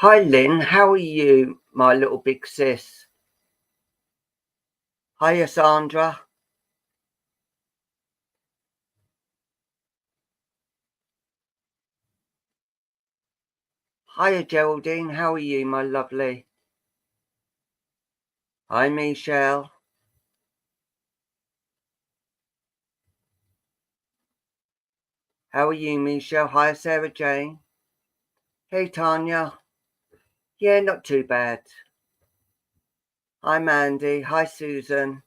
Hi Lynn, how are you, my little big sis? Hiya Sandra. Hiya Geraldine, how are you, my lovely? Hi Michelle. How are you, Michelle? Hi Sarah Jane. Hey Tanya. Yeah, not too bad. Hi Mandy. Hi Susan.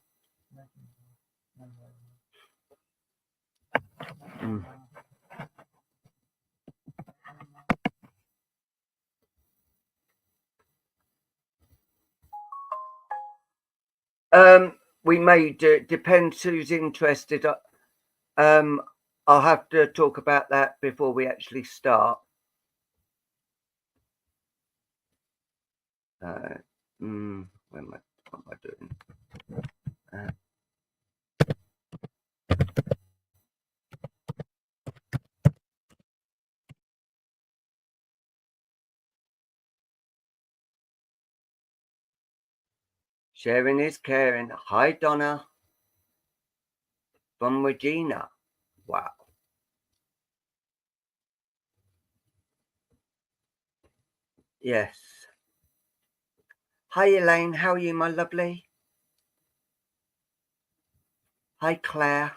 We may do, it depends who's interested. I'll have to talk about that before we actually start. What am I doing? Sharing is caring. Hi Donna. From Regina. Wow. Yes. Hi Elaine, how are you, my lovely? Hi Claire.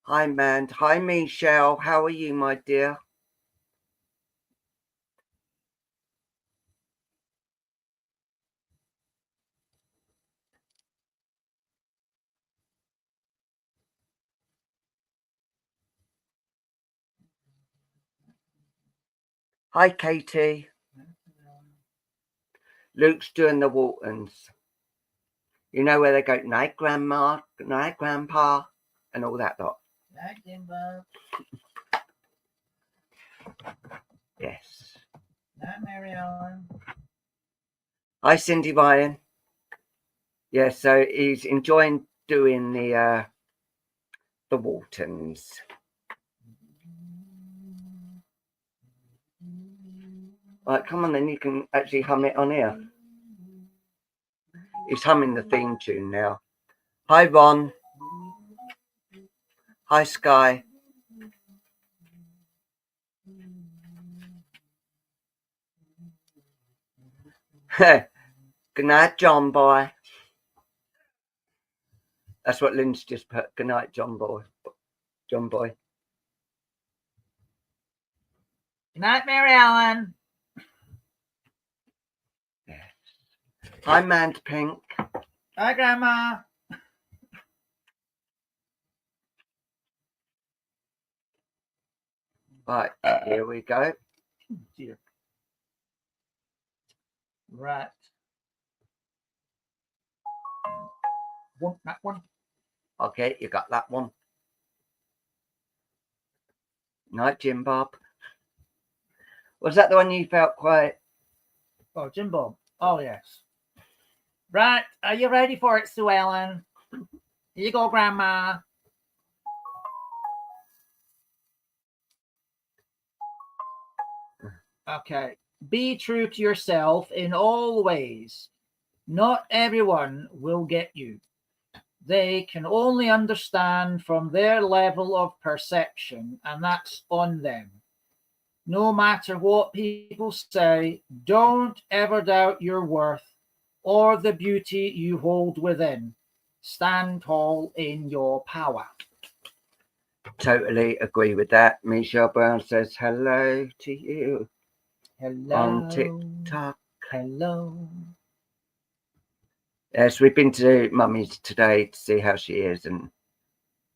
Hi Mand. Hi Michelle, how are you, my dear? Hi Katie. Luke's doing the Waltons. You know where they go, night grandma, night grandpa, and all that lot. Night, Jimbo. Yes. Night, Mary Ellen. Hi Cindy Ryan. Yeah, so he's enjoying doing the Waltons. Right, come on then, you can actually hum it on here. He's humming the theme tune now. Hi Ron. Hi Sky. Good night, John boy. That's what Lynn's just put. Good night, John boy. John boy. Good night, Mary Ellen. Yes. Hi, Mand Pink. Hi, Grandma. Right, here we go. Dear. Right. That one. Okay, you got that one. Night, Jim Bob. Was that the one you felt quite? Oh, Jim Bob. Oh, yes. Right. Are you ready for it, Sue Ellen? Here you go, Grandma. Okay. Be true to yourself in all ways. Not everyone will get you. They can only understand from their level of perception, and that's on them. No matter what people say, don't ever doubt your worth or the beauty you hold within. Stand tall in your power. Totally agree with that. Michelle Brown says hello to you. Hello. On TikTok. Hello. Yes, we've been to Mummy's today to see how she is and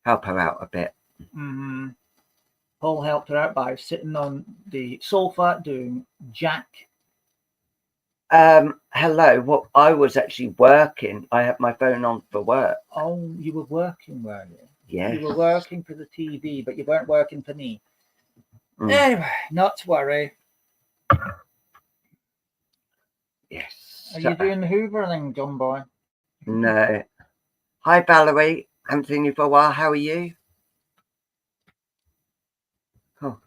help her out a bit. Mm-hmm. Paul helped her out by sitting on the sofa doing Jack. Hello. Well, I was actually working. I had my phone on for work. Oh, you were working, were you? Yes. You were working for the TV, but you weren't working for me. Anyway, not to worry. Yes. Are you doing the hoovering, John boy? No. Hi, Valerie. Haven't seen you for a while. How are you? Oh.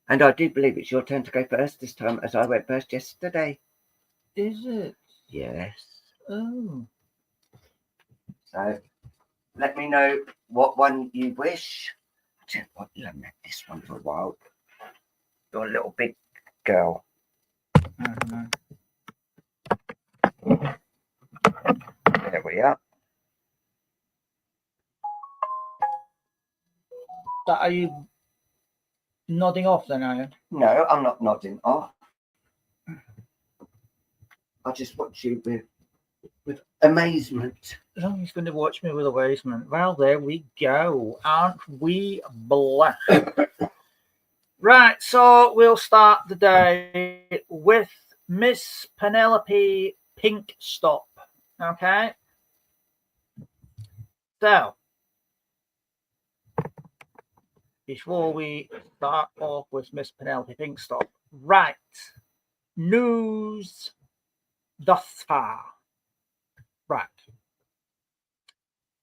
And I do believe it's your turn to go first this time, as I went first yesterday. Is it? Yes. Oh. So let me know what one you wish. I tell you what, you'll have this one for a while. You're a little big girl. Mm-hmm. There we are. So are you nodding off then, are you? No, I'm not nodding off. I just watch you with amazement. Oh, he's going to watch me with amazement. Well, there we go. Aren't we blessed? Right, so we'll start the day with Miss Penelope Pinkstop. Okay. So, before we start off with Miss Penelope Pinkstop, right, news thus far. Right.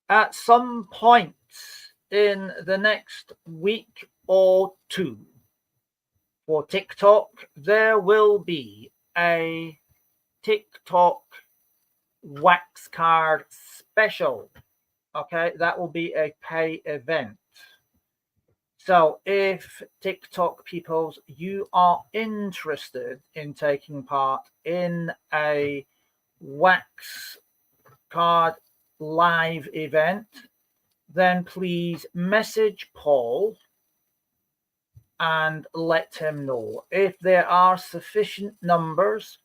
At some point in the next week or two, for TikTok, there will be a TikTok wax card special. Okay, that will be a pay event. So if TikTok peoples, you are interested in taking part in a wax card live event, then please message Paul and let him know. If there are sufficient numbers,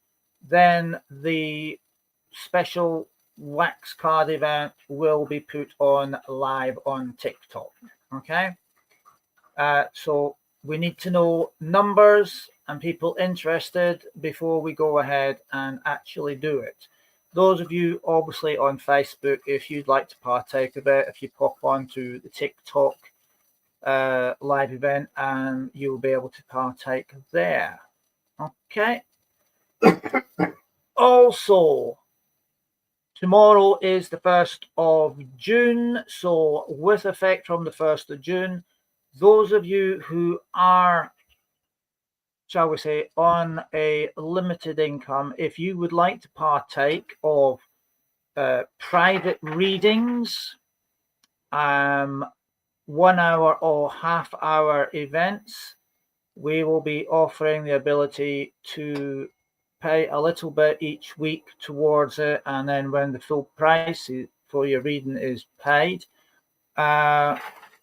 then the special wax card event will be put on live on TikTok. Okay. So we need to know numbers and people interested before we go ahead and actually do it. Those of you obviously on Facebook, if you'd like to partake of it, if you pop onto the TikTok live event, and you'll be able to partake there. Okay. Also, tomorrow is the 1st of June. So with effect from the 1st of June, those of you who are, shall we say, on a limited income, if you would like to partake of private readings, 1 hour or half hour events, we will be offering the ability to pay a little bit each week towards it, and then when the full price for your reading is paid,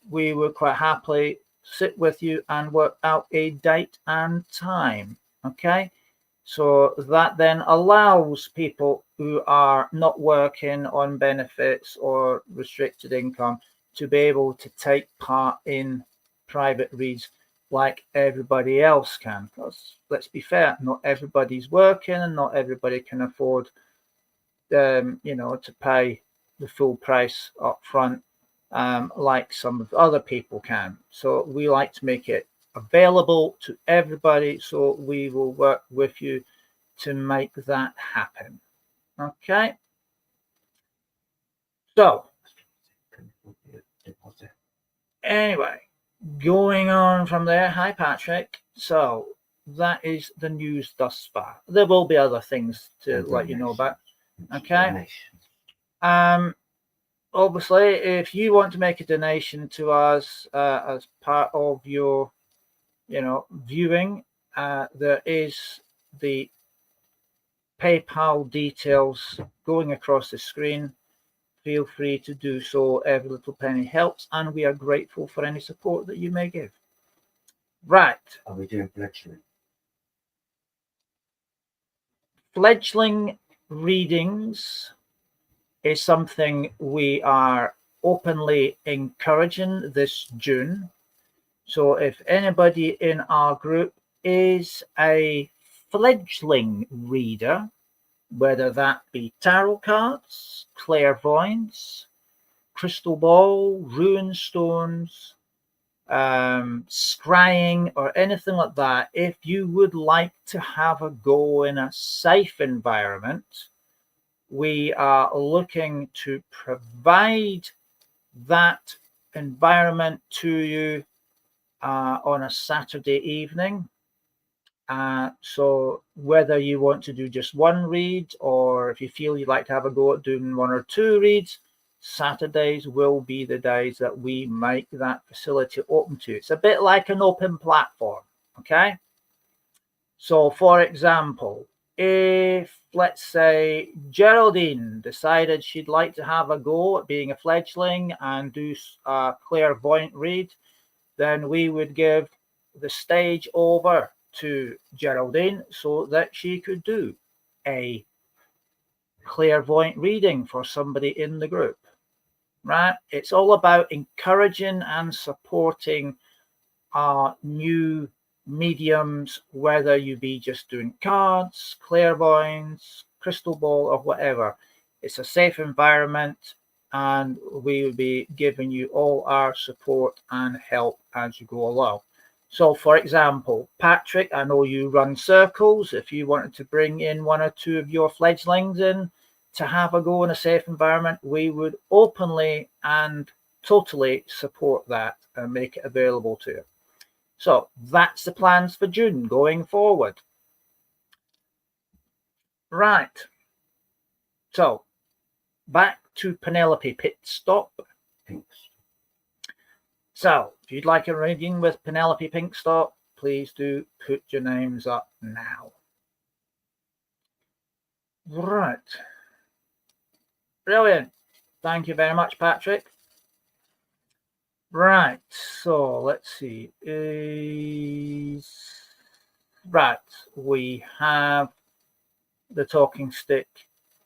we would quite happily sit with you and work out a date and time. Okay, so that then allows people who are not working on benefits or restricted income to be able to take part in private reads like everybody else can. Because let's be fair, not everybody's working and not everybody can afford to pay the full price up front like some of the other people can. So we like to make it available to everybody, so we will work with you to make that happen. Okay, so anyway, going on from there. Hi Patrick. So that is the news thus far. There will be other things to let you know about. Okay. Obviously, if you want to make a donation to us as part of your viewing, there is the PayPal details going across the screen. Feel free to do so. Every little penny helps, and we are grateful for any support that you may give. Right. Are we doing fledgling? Fledgling readings is something we are openly encouraging this June. So if anybody in our group is a fledgling reader, whether that be tarot cards, clairvoyance, crystal ball, rune stones, scrying, or anything like that, if you would like to have a go in a safe environment, we are looking to provide that environment to you on a Saturday evening. So whether you want to do just one read, or if you feel you'd like to have a go at doing 1 or 2 reads, Saturdays will be the days that we make that facility open to. It's a bit like an open platform, okay? So for example, if, let's say, Geraldine decided she'd like to have a go at being a fledgling and do a clairvoyant read, then we would give the stage over to Geraldine so that she could do a clairvoyant reading for somebody in the group, right? It's all about encouraging and supporting new mediums, whether you be just doing cards, clairvoyance, crystal ball, or whatever. It's a safe environment, and we will be giving you all our support and help as you go along. So for example, Patrick, I know you run circles. If you wanted to bring in 1 or 2 of your fledglings in to have a go in a safe environment, we would openly and totally support that and make it available to you. So that's the plans for June going forward. Right. So back to Penelope Pit Stop. So if you'd like a reading with Penelope Pinkstop, please do put your names up now. Right. Brilliant. Thank you very much, Patrick. Right. So let's see. Right. We have the talking stick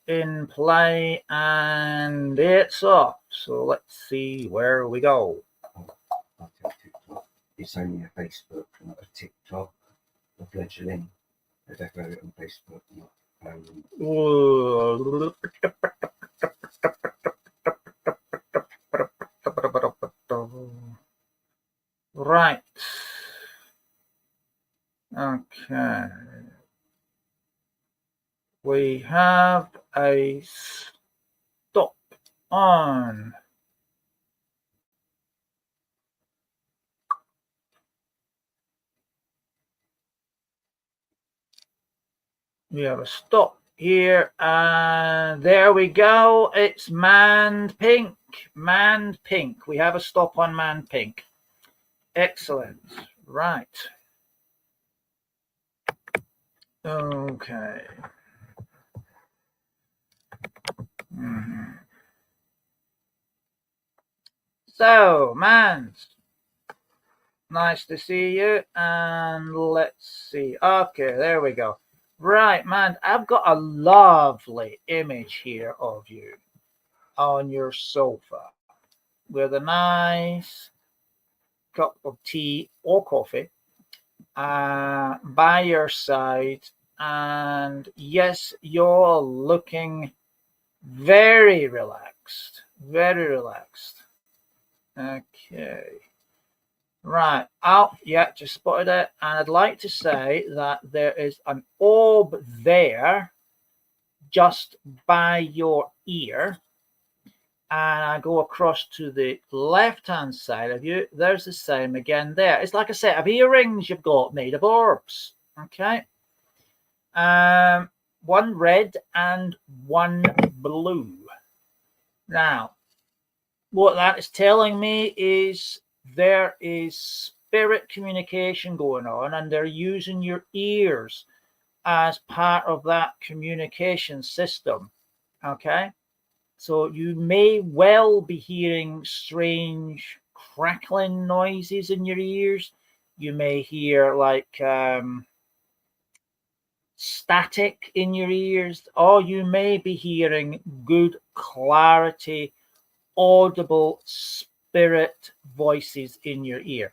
in play and it's off. So let's see where we go. It's only a Facebook, not a TikTok, or fledgling. They definitely it on Facebook, not Right. Okay. We have a stop on. We have a stop here, and there we go. It's Manned Pink. Manned Pink. We have a stop on Manned Pink. Excellent. Right. Okay. So, Mans, nice to see you. And let's see. Okay, there we go. Right, man, I've got a lovely image here of you on your sofa with a nice cup of tea or coffee by your side. And yes, you're looking very relaxed, very relaxed. Okay. Right. Oh, yeah, just spotted it. And I'd like to say that there is an orb there just by your ear. And I go across to the left-hand side of you. There's the same again there. It's like a set of earrings you've got made of orbs. Okay. 1 red and 1 blue. Now, what that is telling me is there is spirit communication going on, and they're using your ears as part of that communication system. Okay, so you may well be hearing strange crackling noises in your ears. You may hear like static in your ears, or you may be hearing good clarity, audible spirit voices in your ear.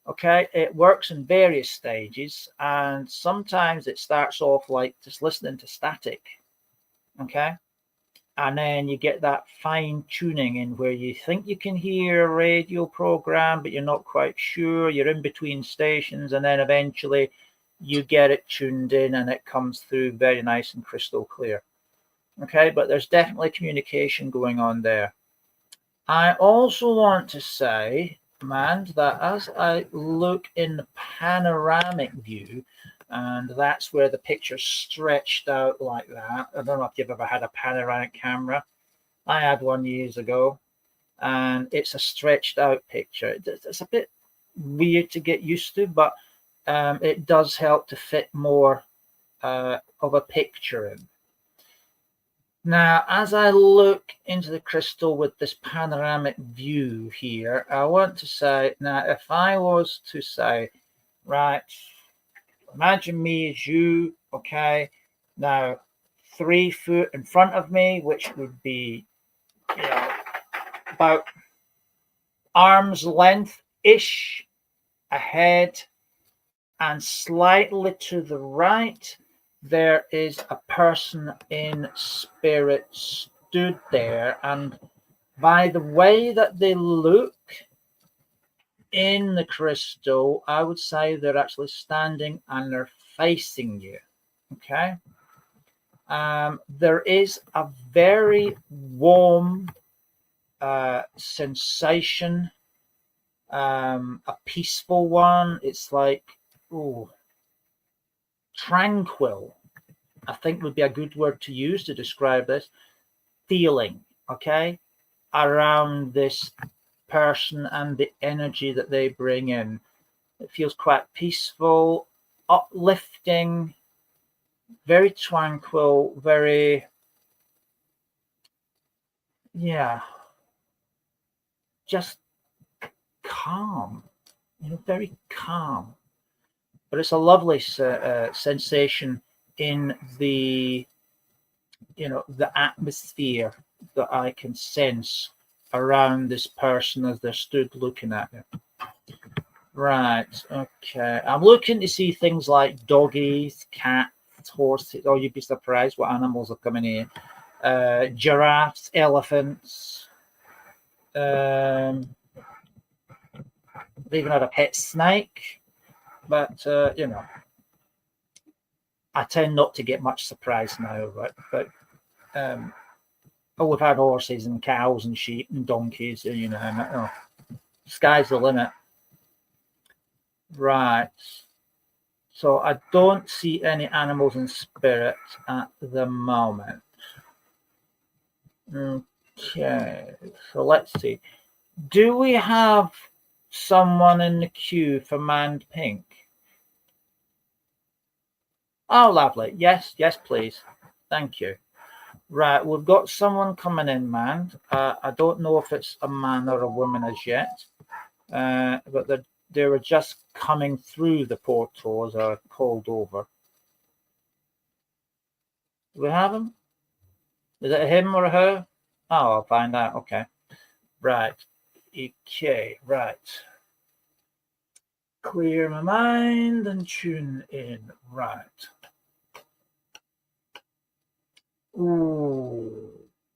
Okay, it works in various stages, and sometimes it starts off like just listening to static. Okay, and then you get that fine tuning in where you think you can hear a radio program, but you're not quite sure. You're in between stations, and then eventually you get it tuned in and it comes through very nice and crystal clear. Okay, but there's definitely communication going on there. I also want to say Mand, that as I look in the panoramic view, and that's where the picture's stretched out like that. I don't know if you've ever had a panoramic camera. I had one years ago, and it's a stretched out picture. It's a bit weird to get used to, but it does help to fit more of a picture in. Now, as I look into the crystal with this panoramic view here, I want to say, now, if I was to say, right, imagine me as you, okay, now 3 foot in front of me, which would be, you know, about arm's length-ish ahead, and slightly to the right, there is a person in spirit stood there, and by the way that they look in the crystal, I would say they're actually standing and they're facing you. Okay. There is a very warm sensation, a peaceful one. It's like, oh, tranquil, I think would be a good word to use to describe this feeling, okay, around this person and the energy that they bring in. It feels quite peaceful, uplifting, very tranquil, very, yeah, just calm, you know, very calm. But it's a lovely sensation in the, you know, the atmosphere that I can sense around this person as they're stood looking at me. Right, okay. I'm looking to see things like doggies, cats, horses. Oh, you'd be surprised what animals are coming in. Giraffes, elephants. I've even had a pet snake. But, you know, I tend not to get much surprise now. But we've had horses and cows and sheep and donkeys, you know, sky's the limit. Right. So I don't see any animals in spirit at the moment. Okay. So let's see. Do we have someone in the queue for Mand Pink? Oh, lovely. Yes, please. Thank you. Right, we've got someone coming in, Mand. I don't know if it's a man or a woman as yet, but they were just coming through the portal as I called over. Do we have him? Is it him or her? Oh, I'll find out. Okay. Right. Okay, right. Clear my mind and tune in. Right.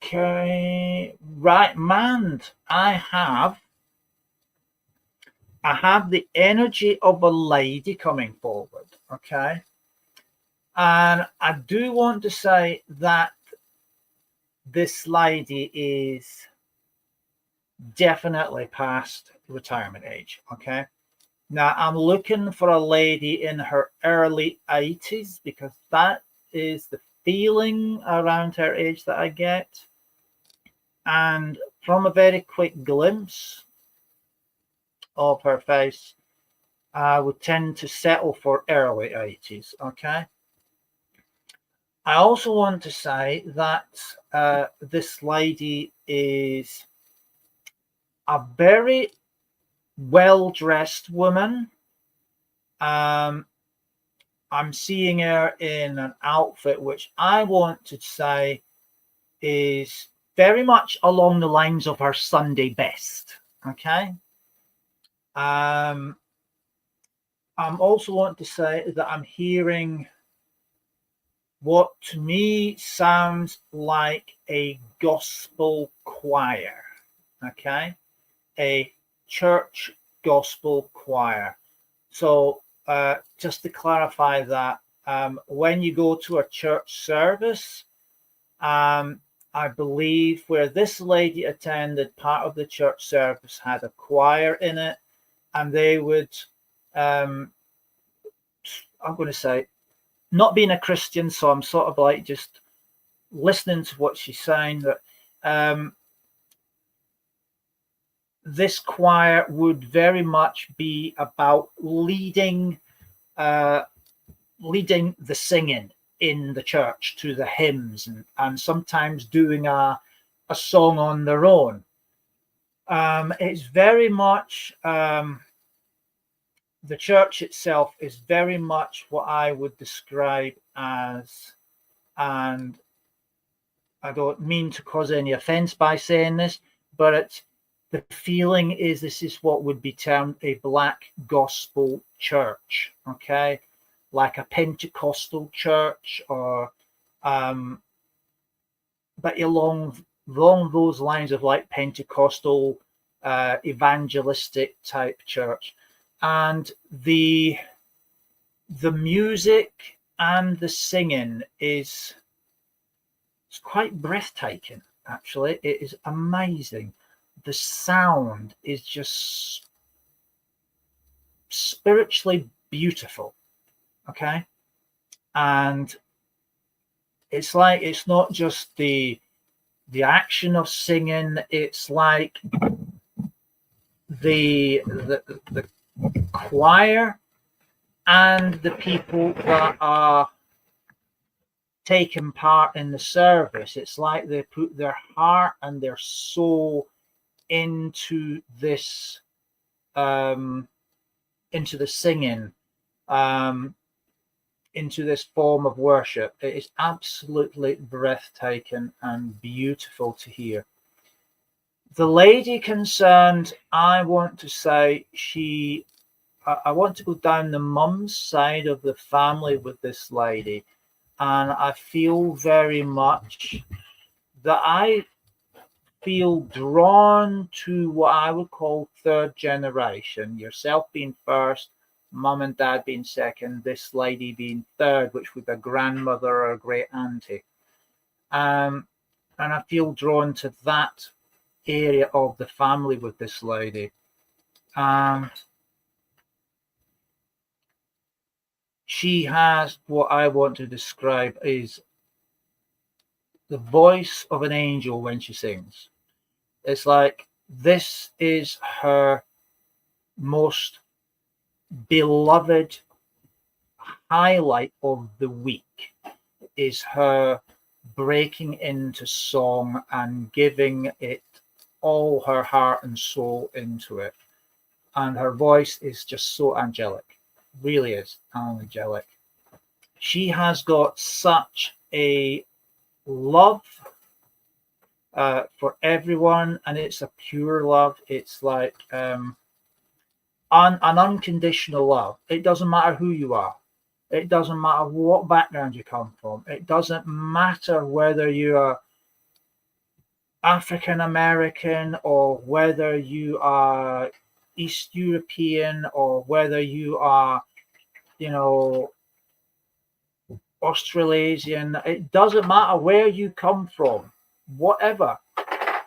Okay. Right, Mand. I have the energy of a lady coming forward. Okay. And I do want to say that this lady is definitely past retirement age. Okay. Now I'm looking for a lady in her early 80s because that is the feeling around her age that I get. And from a very quick glimpse of her face, I would tend to settle for early 80s. Okay. I also want to say that this lady is a very well-dressed woman. I'm seeing her in an outfit which I want to say is very much along the lines of her Sunday best. Okay. I'm also want to say that I'm hearing what to me sounds like a gospel choir. Okay. A church gospel choir. So just to clarify that, when you go to a church service, I believe where this lady attended, part of the church service had a choir in it, and they would, I'm going to say, not being a Christian, so I'm sort of like just listening to what she's saying, that this choir would very much be about leading the singing in the church to the hymns, and sometimes doing a song on their own. It's very much the church itself is very much what I would describe as, and I don't mean to cause any offense by saying this, but it's, the feeling is this is what would be termed a black gospel church, okay? Like a Pentecostal church, or but along those lines of like Pentecostal evangelistic type church. And the music and the singing is, it's quite breathtaking, actually. It is amazing. The sound is just spiritually beautiful, okay? And it's like, it's not just the action of singing, it's like the choir and the people that are taking part in the service. It's like they put their heart and their soul into this, into the singing, into this form of worship. It is absolutely breathtaking and beautiful to hear. The lady concerned, I want to say, I want to go down the mum's side of the family with this lady, and I feel very much that I feel drawn to what I would call third generation, yourself being first, mum and dad being second, this lady being third, which would be a grandmother or a great auntie. And I feel drawn to that area of the family with this lady. She has what I want to describe is the voice of an angel when she sings. It's like this is her most beloved highlight of the week, is her breaking into song and giving it all her heart and soul into it. And her voice is just so angelic, really is angelic. She has got such a love for everyone, and it's a pure love. It's like an unconditional love. It doesn't matter who you are. It doesn't matter what background you come from. It doesn't matter whether you are African American or whether you are East European or whether you are, Australasian. It doesn't matter where you come from, whatever.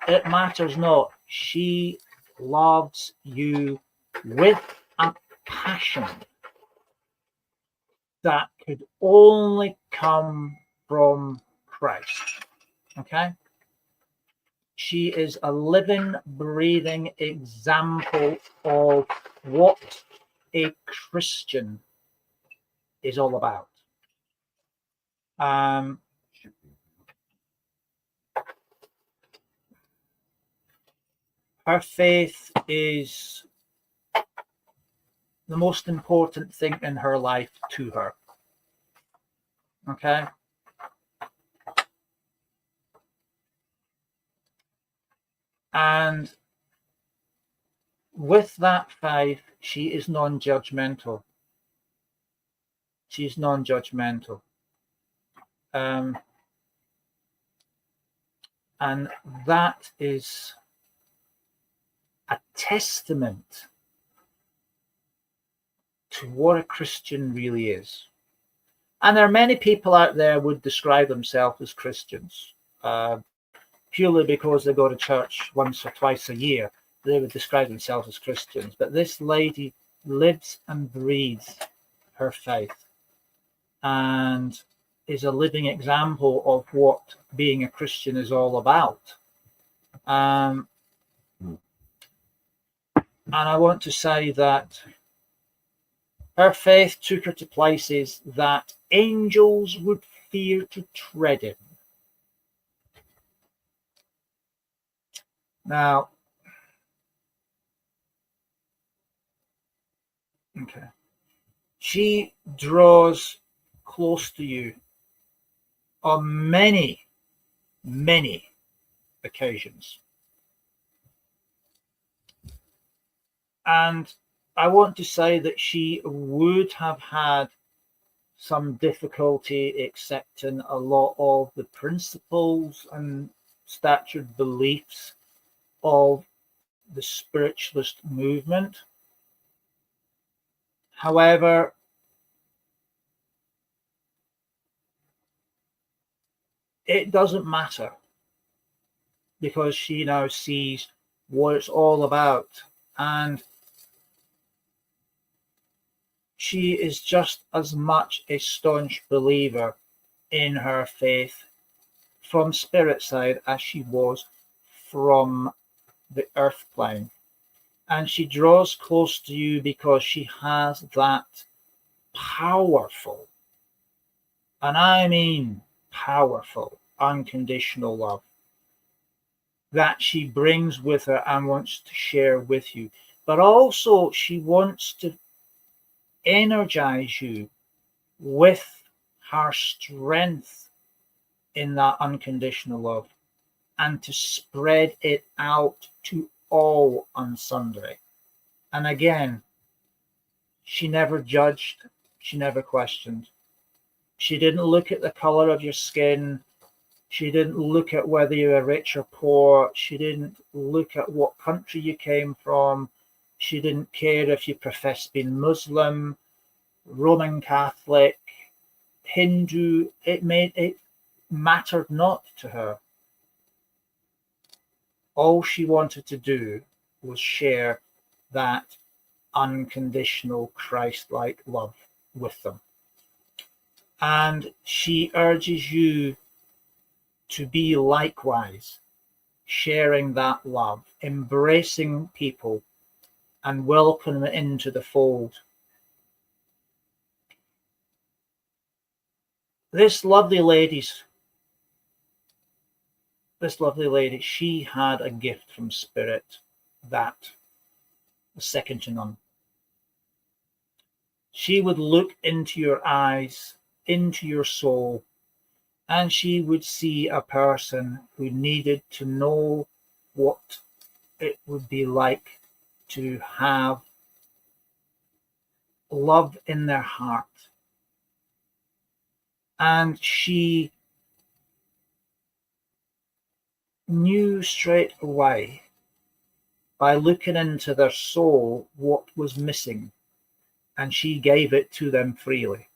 It matters not. She loves you with a passion that could only come from Christ. Okay? She is a living, breathing example of what a Christian is all about. Her faith is the most important thing in her life to her. Okay? And with that faith, she is non-judgmental. She's non-judgmental. And that is a testament to what a Christian really is. And there are many people out there who would describe themselves as Christians. purely because they go to church once or twice a year. They would describe themselves as Christians. But this lady lives and breathes her faith and is a living example of what being a Christian is all about. And I want to say that her faith took her to places that angels would fear to tread in. Now, okay, she draws close to you on many, many occasions. And I want to say that she would have had some difficulty accepting a lot of the principles and statured beliefs of the spiritualist movement. However, it doesn't matter, because she now sees what it's all about, and she is just as much a staunch believer in her faith from spirit side as she was from the earth plane. And she draws close to you because she has that powerful, and I mean powerful, unconditional love that she brings with her and wants to share with you. But also she wants to energize you with her strength in that unconditional love, and to spread it out to all and sundry. And again, she never judged, she never questioned. She didn't look at the color of your skin. She didn't look at whether you were rich or poor. She didn't look at what country you came from. She didn't care if you professed being Muslim, Roman Catholic, Hindu. It mattered not to her. All she wanted to do was share that unconditional Christ-like love with them. And she urges you to be likewise, sharing that love, embracing people and welcoming them into the fold. This lovely lady, she had a gift from Spirit that was second to none. She would look into your eyes, into your soul, and she would see a person who needed to know what it would be like to have love in their heart. And she knew straight away, by looking into their soul, what was missing, and she gave it to them freely.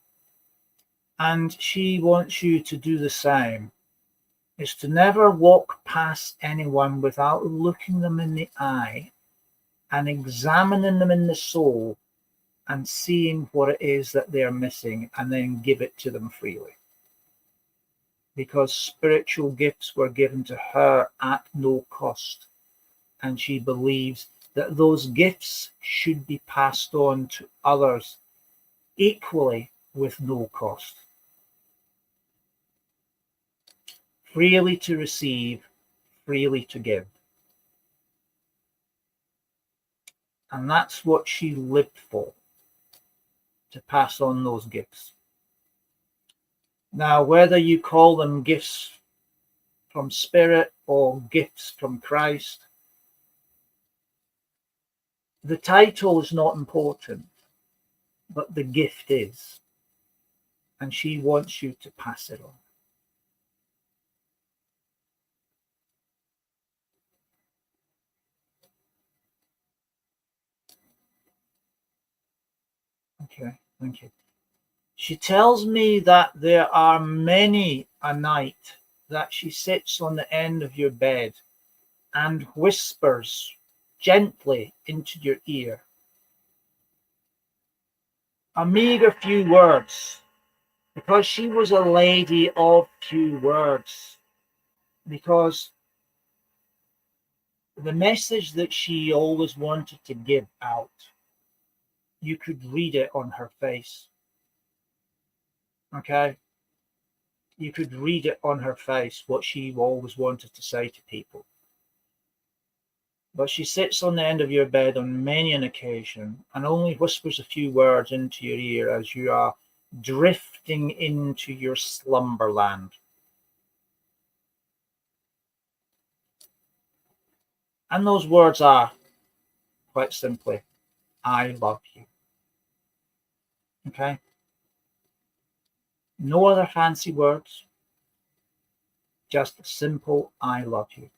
And she wants you to do the same, is to never walk past anyone without looking them in the eye and examining them in the soul and seeing what it is that they're missing, and then give it to them freely. Because spiritual gifts were given to her at no cost, and she believes that those gifts should be passed on to others equally with no cost. Freely to receive, freely to give. And that's what she lived for, to pass on those gifts. Now, whether you call them gifts from Spirit or gifts from Christ, the title is not important, but the gift is. And she wants you to pass it on. Okay, thank you. She tells me that there are many a night that she sits on the end of your bed and whispers gently into your ear a meager few words, because she was a lady of few words, because the message that she always wanted to give out, you could read it on her face. Okay? You could read it on her face, what she always wanted to say to people. But she sits on the end of your bed on many an occasion and only whispers a few words into your ear as you are drifting into your slumberland. And those words are, quite simply, I love you. Okay? No other fancy words, just a simple I love you.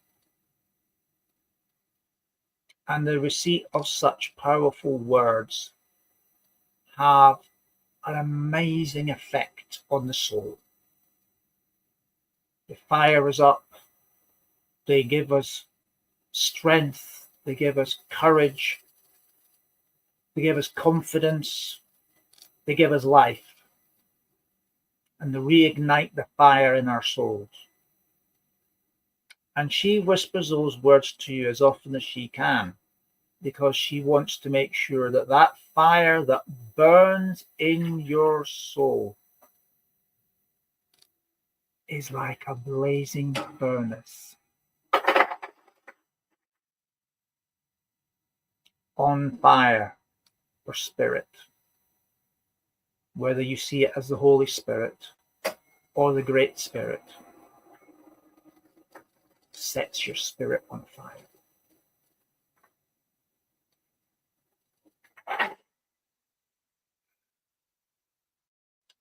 And the receipt of such powerful words have an amazing effect on the soul. The fire is up. They give us strength. They give us courage. They give us confidence. They give us life. And they reignite the fire in our souls. And she whispers those words to you as often as she can, because she wants to make sure that that fire that burns in your soul is like a blazing furnace on fire for spirit, whether you see it as the Holy Spirit or the Great Spirit, sets your spirit on fire.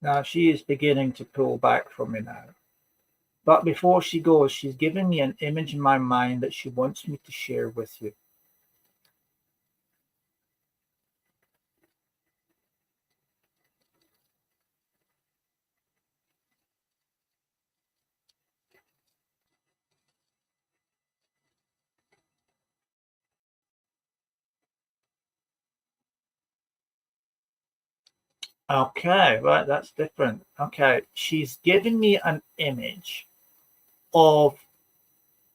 Now she is beginning to pull back from me now. But before she goes, she's given me an image in my mind that she wants me to share with you. Okay, right, that's different. Okay, she's given me an image of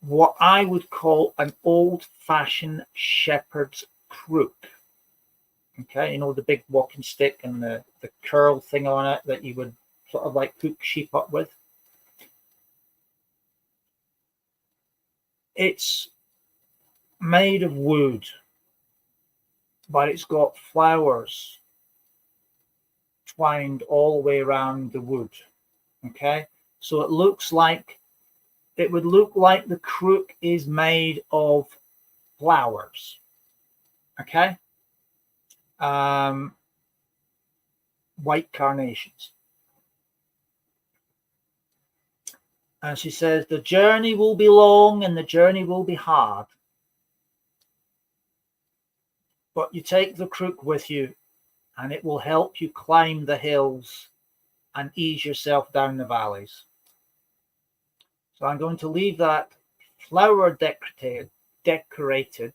what I would call an old-fashioned shepherd's crook. Okay, you know, the big walking stick and the curl thing on it that you would sort of like hook sheep up with. It's made of wood, but it's got flowers twined all the way around the wood. Okay, so it would look like the crook is made of flowers. Okay, white carnations. And she says, the journey will be long and the journey will be hard, but you take the crook with you and it will help you climb the hills and ease yourself down the valleys. So I'm going to leave that flower decorated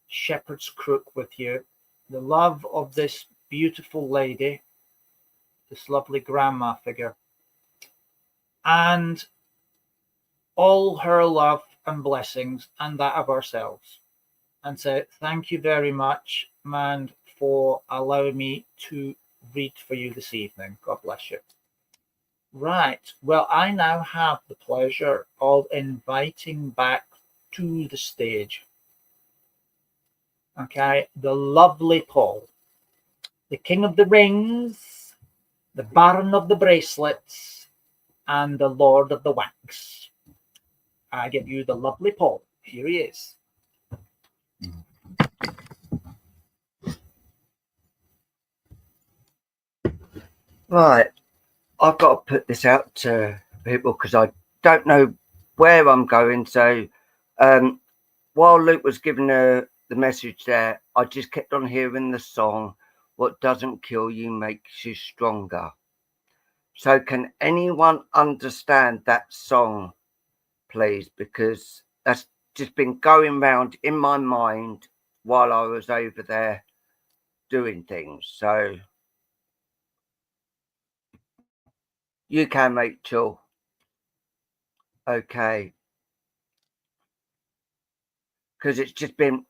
shepherd's crook with you, the love of this beautiful lady, this lovely grandma figure, and all her love and blessings and that of ourselves. And say thank you very much, man, for allowing me to read for you this evening. God bless you. Right. Well, I now have the pleasure of inviting back to the stage, okay, the lovely Paul, the King of the Rings, the Baron of the Bracelets, and the Lord of the Wax. I give you the lovely Paul. Here he is. Right. I've got to put this out to people because I don't know where I'm going. So while Luke was giving the message there, I just kept on hearing the song, what doesn't kill you makes you stronger. So can anyone understand that song please, because that's just been going round in my mind while I was over there doing things. So you can, Rachel. Okay. Because it's been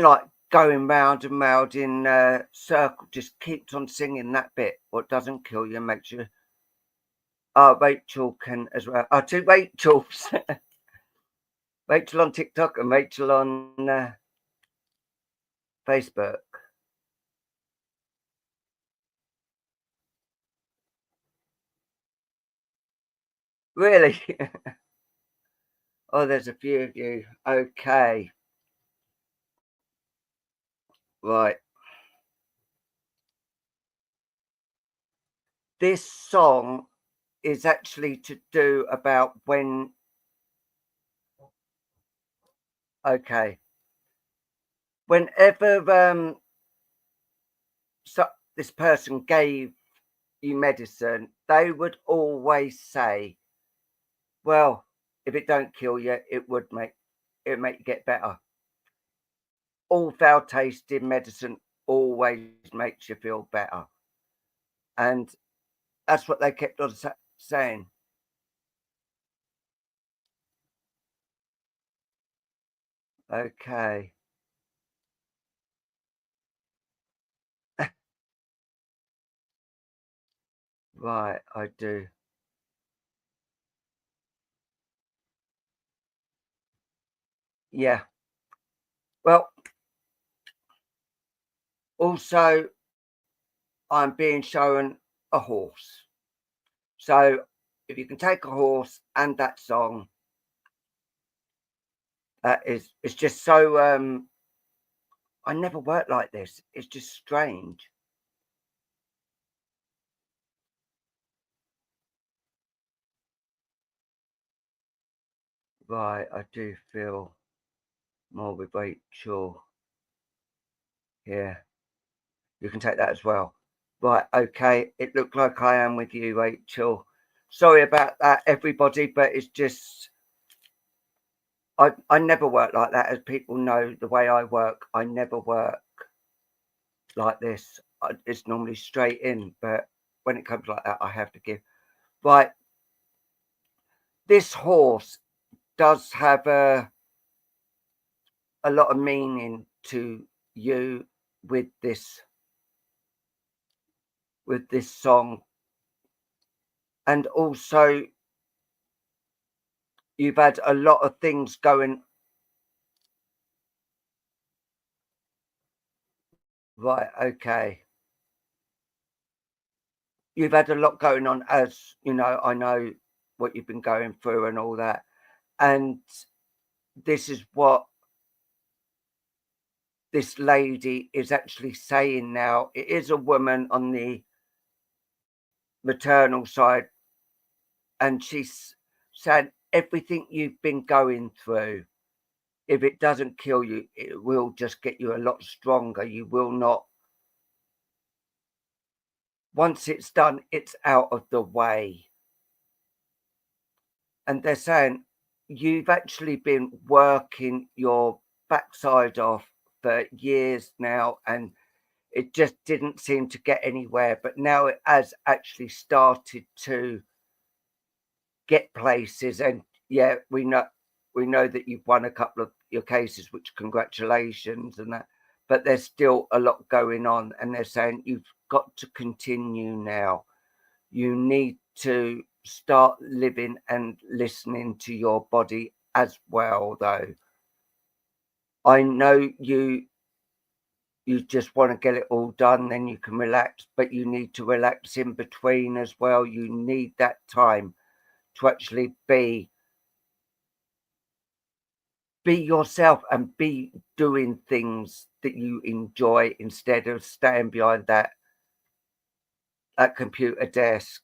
like going round and round in a circle, just keeps on singing that bit. What doesn't kill you makes you. Rachel can as well. Two Rachels. Rachel on TikTok and Rachel on Facebook. Really? Oh, there's a few of you. Okay. Right. This song is actually to do about when. Okay. Whenever this person gave you medicine, they would always say, well, if it don't kill you, it make you get better. All foul tasting medicine always makes you feel better. And that's what they kept on saying. Okay. Right, I do. Yeah. Well, also, I'm being shown a horse. So if you can take a horse and that song, it's just so I never worked like this. It's just strange. Right, I do feel more with Rachel here. You can take that as well. Right, okay. It looked like I am with you, Rachel. Sorry about that, everybody, but it's just I never work like that. As people know the way I work, I never work like this. It's normally straight in, but when it comes like that, I have to give. Right, this horse does have a lot of meaning to you with this song, and also you've had a lot of things going. Right, okay. You've had a lot going on, as you know. I know what you've been going through and all that, and this is what this lady is actually saying now. It is a woman on the maternal side, and she's said everything you've been going through, if it doesn't kill you, it will just get you a lot stronger. You will not, once it's done, it's out of the way. And they're saying you've actually been working your backside off for years now, and it just didn't seem to get anywhere. But now it has actually started to get places. And yeah, we know that you've won a couple of your cases, which congratulations and that, but there's still a lot going on, and they're saying you've got to continue now. You need to start living and listening to your body as well, though. I know you just want to get it all done, then you can relax, but you need to relax in between as well. You need that time to actually be yourself and be doing things that you enjoy instead of staying behind that computer desk.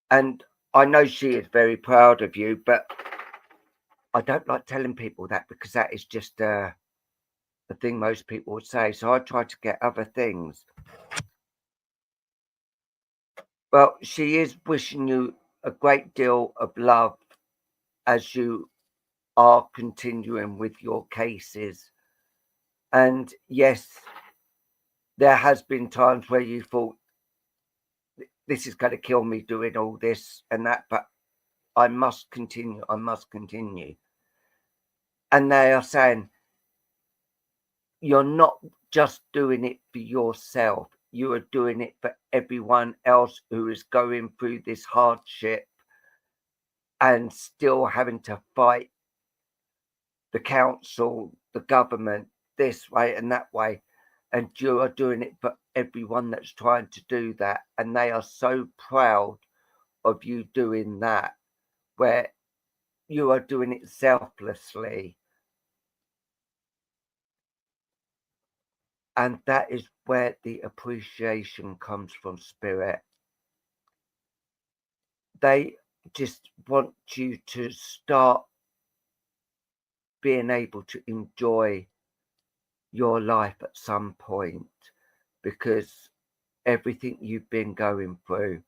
And I know she is very proud of you, but I don't like telling people that, because that is just the thing most people would say. So I try to get other things. Well, she is wishing you a great deal of love as you are continuing with your cases. And yes, there has been times where you thought, this is going to kill me doing all this and that, but I must continue. I must continue. And they are saying, you're not just doing it for yourself. You are doing it for everyone else who is going through this hardship and still having to fight the council, the government, this way and that way. And you are doing it for everyone that's trying to do that. And they are so proud of you doing that, where you are doing it selflessly. And that is where the appreciation comes from, Spirit. They just want you to start being able to enjoy your life at some point, because everything you've been going through,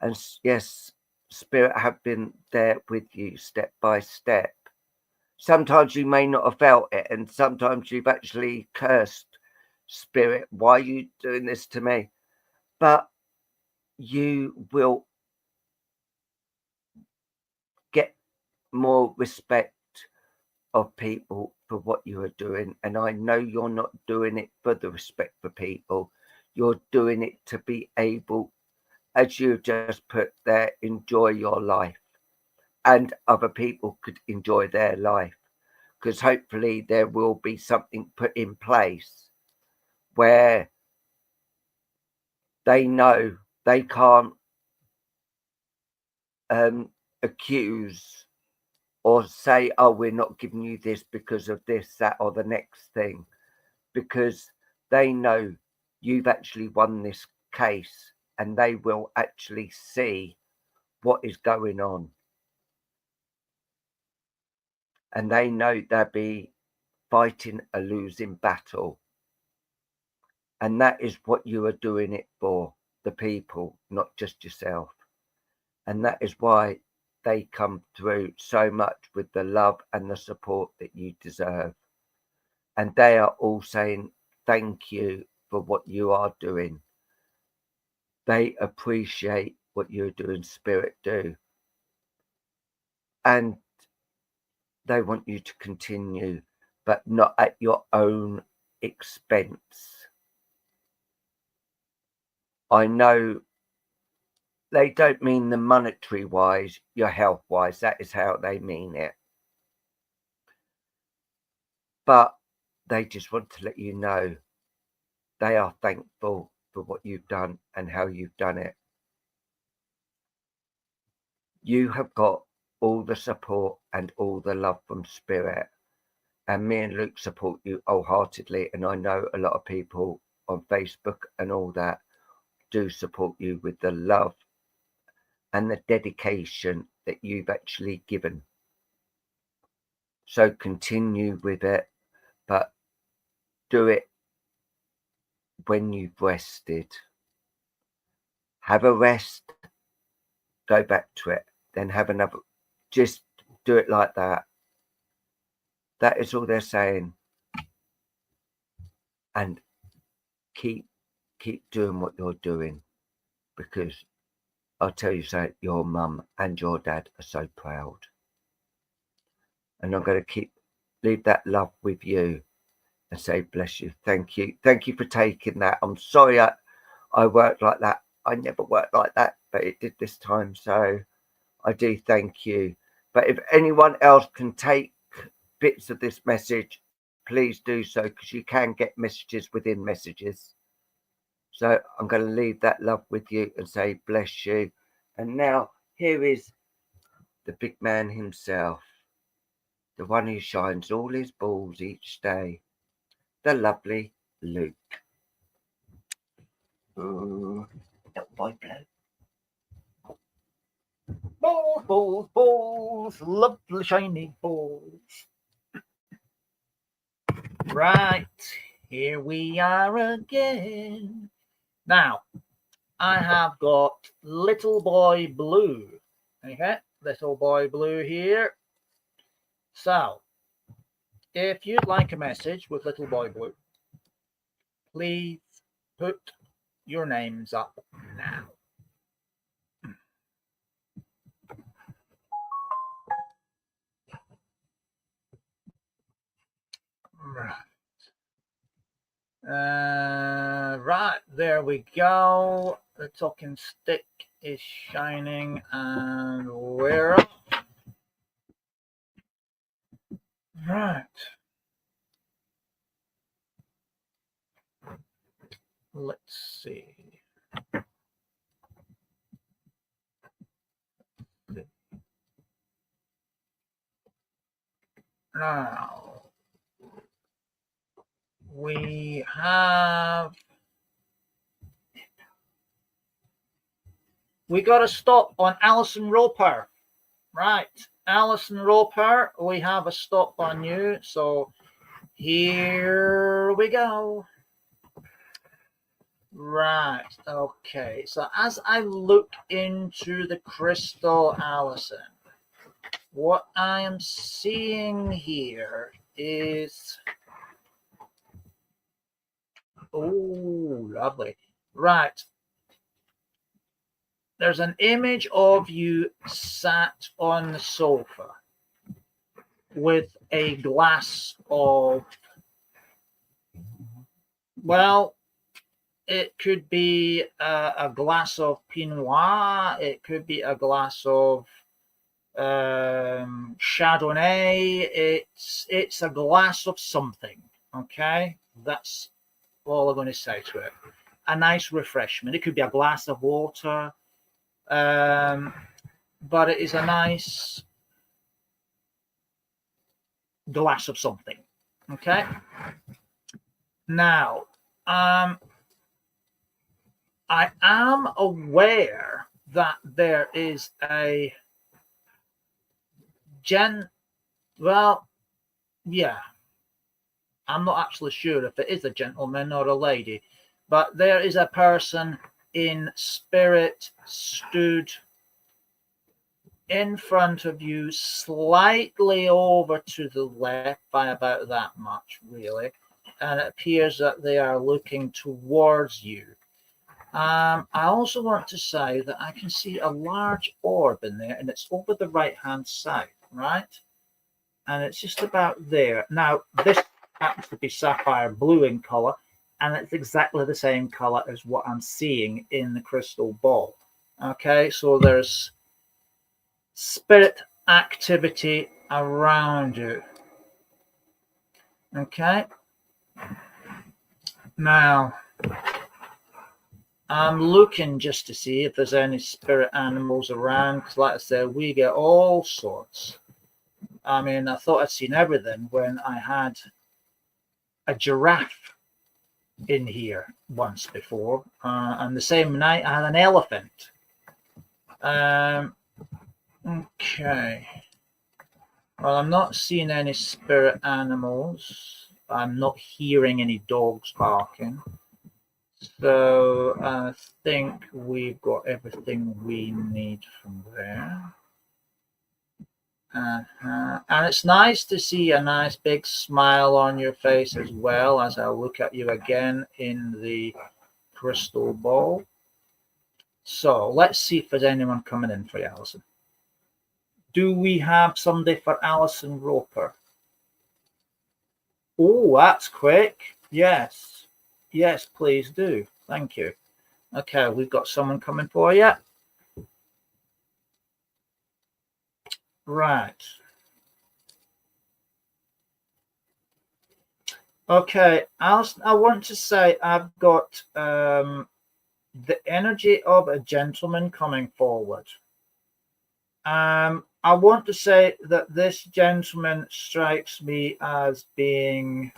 and yes, Spirit have been there with you step by step. Sometimes you may not have felt it, and sometimes you've actually cursed Spirit, why are you doing this to me? But you will get more respect of people for what you are doing. And I know you're not doing it for the respect for people. You're doing it to be able, as you just put there, enjoy your life. And other people could enjoy their life. Because hopefully there will be something put in place where they know they can't accuse or say, oh, we're not giving you this because of this, that, or the next thing, because they know you've actually won this case and they will actually see what is going on. And they know they'll be fighting a losing battle. And that is what you are doing it for, the people, not just yourself. And that is why they come through so much with the love and the support that you deserve. And they are all saying thank you for what you are doing. They appreciate what you're doing, Spirit do. And they want you to continue, but not at your own expense. I know they don't mean the monetary wise, your health wise. That is how they mean it. But they just want to let you know they are thankful for what you've done and how you've done it. You have got all the support and all the love from Spirit. And me and Luke support you wholeheartedly. And I know a lot of people on Facebook and all that do support you with the love and the dedication that you've actually given. So continue with it, but do it when you've rested. Have a rest, go back to it, then have another. Just do it like that. That is all they're saying. And keep doing what you're doing, because I'll tell you so, your mum and your dad are so proud. And I'm going to leave that love with you and say, bless you. Thank you. Thank you for taking that. I'm sorry I worked like that. I never worked like that, but it did this time. So I do thank you. But if anyone else can take bits of this message, please do so, because you can get messages within messages. So I'm going to leave that love with you and say, bless you. And now here is the big man himself, the one who shines all his balls each day, the lovely Luke. Ooh, little boy blow. Balls, balls, balls, lovely shiny balls. Right, here we are again. Now, I have got Little Boy Blue. Okay, Little Boy Blue here. So, if you'd like a message with Little Boy Blue, please put your names up now. Right, there we go. The talking stick is shining, and we're up. Right. Let's see. Now, we got to stop on Alison Roper. Right, Alison Roper, we have a stop on you. So here we go. Right, okay. So as I look into the crystal, Alison, what I am seeing here is, oh, lovely. Right. There's an image of you sat on the sofa with a glass of, well, it could be a glass of Pinot Noir. It could be a glass of Chardonnay. It's a glass of something. Okay, that's all I'm going to say to it. A nice refreshment. It could be a glass of water, but it is a nice glass of something. Okay. Now, I am aware that there is a well, yeah, I'm not actually sure if it is a gentleman or a lady, but there is a person in spirit stood in front of you, slightly over to the left by about that much, really, and it appears that they are looking towards you. I also want to say that I can see a large orb in there, and it's over the right-hand side, right? And it's just about there. Now, this happens to be sapphire blue in color, and it's exactly the same color as what I'm seeing in the crystal ball. Okay, so there's spirit activity around you. Okay. Now, I'm looking just to see if there's any spirit animals around, because like I said, we get all sorts. I mean, I thought I'd seen everything when I had a giraffe in here once before, and the same night I had an elephant. Okay. Well, I'm not seeing any spirit animals. I'm not hearing any dogs barking. So I think we've got everything we need from there. And it's nice to see a nice big smile on your face as well as I look at you again in the crystal ball. So let's see if there's anyone coming in for you, Alison. Do we have somebody for Alison Roper? Oh, that's quick. Yes. Yes, please do. Thank you. Okay, we've got someone coming for you. Right. Okay, Alison, I want to say I've got the energy of a gentleman coming forward. I want to say that this gentleman strikes me as being,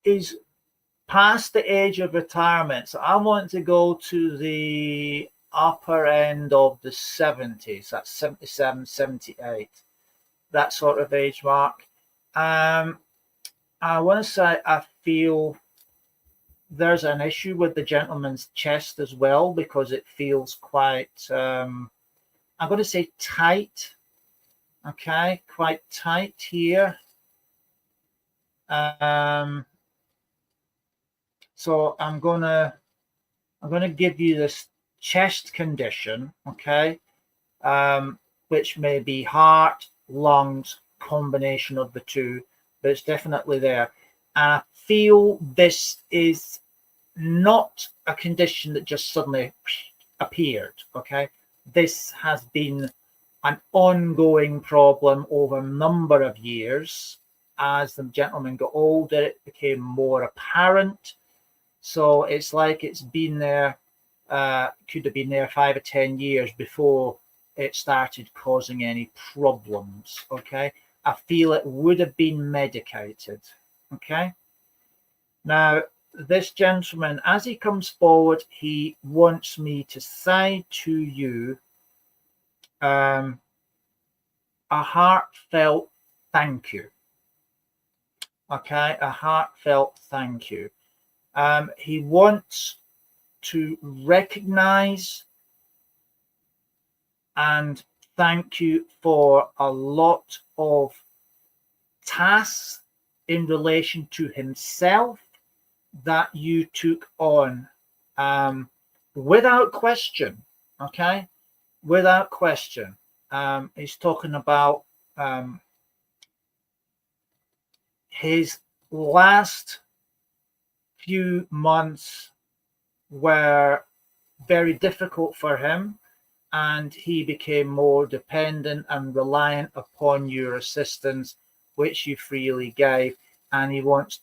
he's past the age of retirement. So I want to go to the upper end of the 70s. That's 77, 78, that sort of age mark. I want to say I feel there's an issue with the gentleman's chest as well, because it feels quite, I'm going to say tight. Okay, quite tight here. So I'm gonna give you this chest condition, okay, which may be heart, lungs, combination of the two, but it's definitely there. And I feel this is not a condition that just suddenly appeared, okay? This has been an ongoing problem over a number of years. As the gentleman got older, it became more apparent. So it's like it's been there, could have been there 5 or 10 years before it started causing any problems, okay? I feel it would have been medicated, okay? Now, this gentleman, as he comes forward, he wants me to say to you a heartfelt thank you. Okay, a heartfelt thank you. He wants to recognize and thank you for a lot of tasks in relation to himself that you took on, without question. Okay, without question. He's talking about his last few months were very difficult for him, and he became more dependent and reliant upon your assistance, which you freely gave, and he wants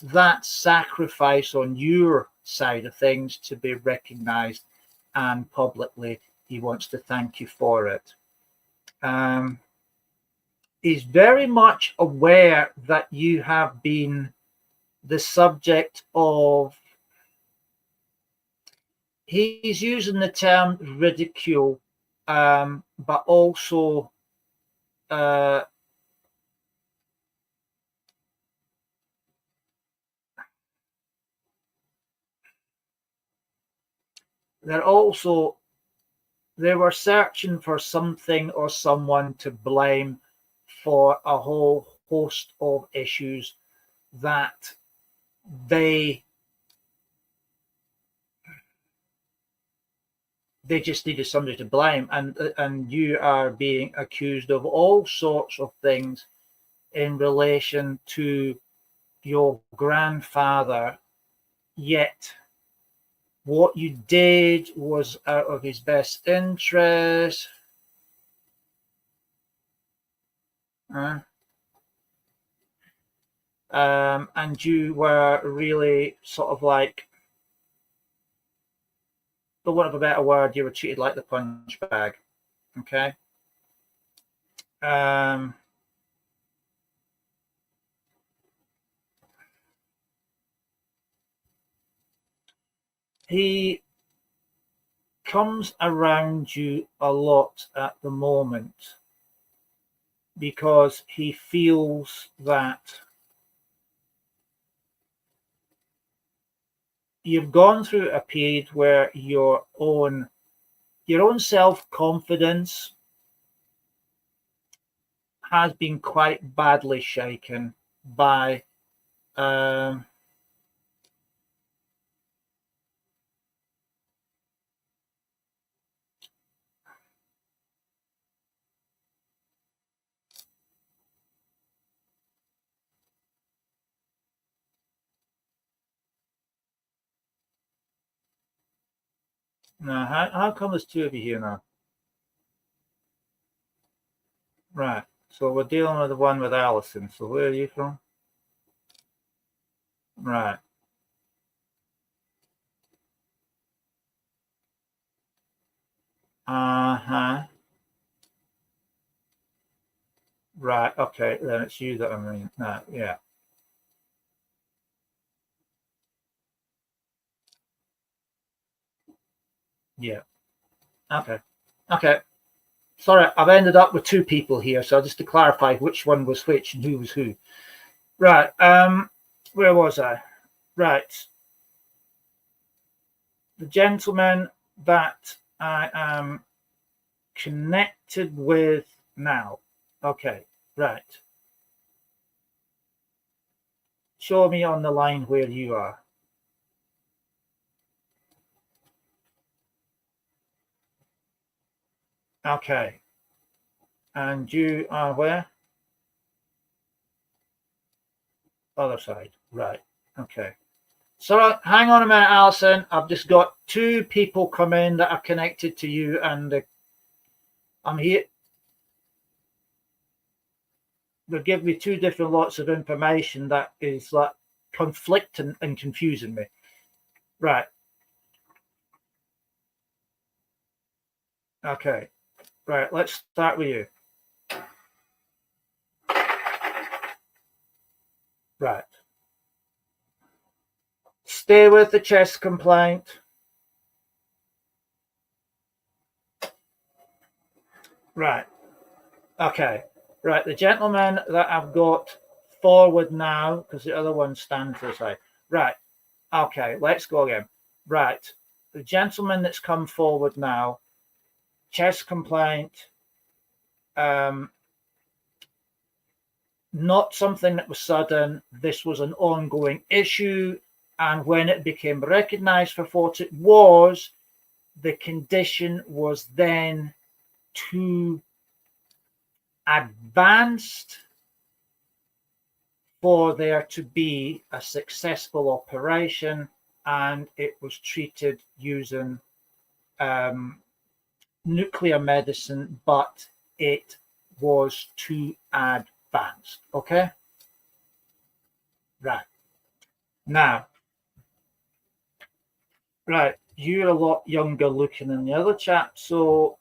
that sacrifice on your side of things to be recognized, and publicly he wants to thank you for it. He's very much aware that you have been the subject of, he's using the term ridicule, but also they were searching for something or someone to blame for a whole host of issues that they just needed somebody to blame, and you are being accused of all sorts of things in relation to your grandfather, yet what you did was out of his best interest. And you were really sort of like, for want of a better word, you were treated like the punch bag. Okay. He comes around you a lot at the moment because he feels that you've gone through a period where your own self-confidence has been quite badly shaken by now, how come there's two of you here now? Right. So we're dealing with the one with Allison. So where are you from? Right. Uh-huh. Right. Okay. Then it's you that I mean. Yeah. Yeah. Okay. Okay. Sorry, I've ended up with two people here. So just to clarify which one was which and who was who. Right. Where was I? Right. The gentleman that I am connected with now. Okay, right. Show me on the line where you are. Okay. And you are where? Other side. Right. Okay. So hang on a minute, Alison. I've just got two people come in that are connected to you, and I'm here. They give me two different lots of information that is like conflicting and confusing me. Right. Okay. Right. Let's start with you. Right. Stay with the chest complaint. Right. Okay. Right. The gentleman that I've got forward now, because the other one stands to the side. Right. Okay. Let's go again. Right. The gentleman that's come forward now, chest complaint, not something that was sudden. This was an ongoing issue. And when it became recognized for what it was, the condition was then too advanced for there to be a successful operation, and it was treated using nuclear medicine, but it was too advanced. Okay? Right. Now, right, you're a lot younger looking than the other chap, so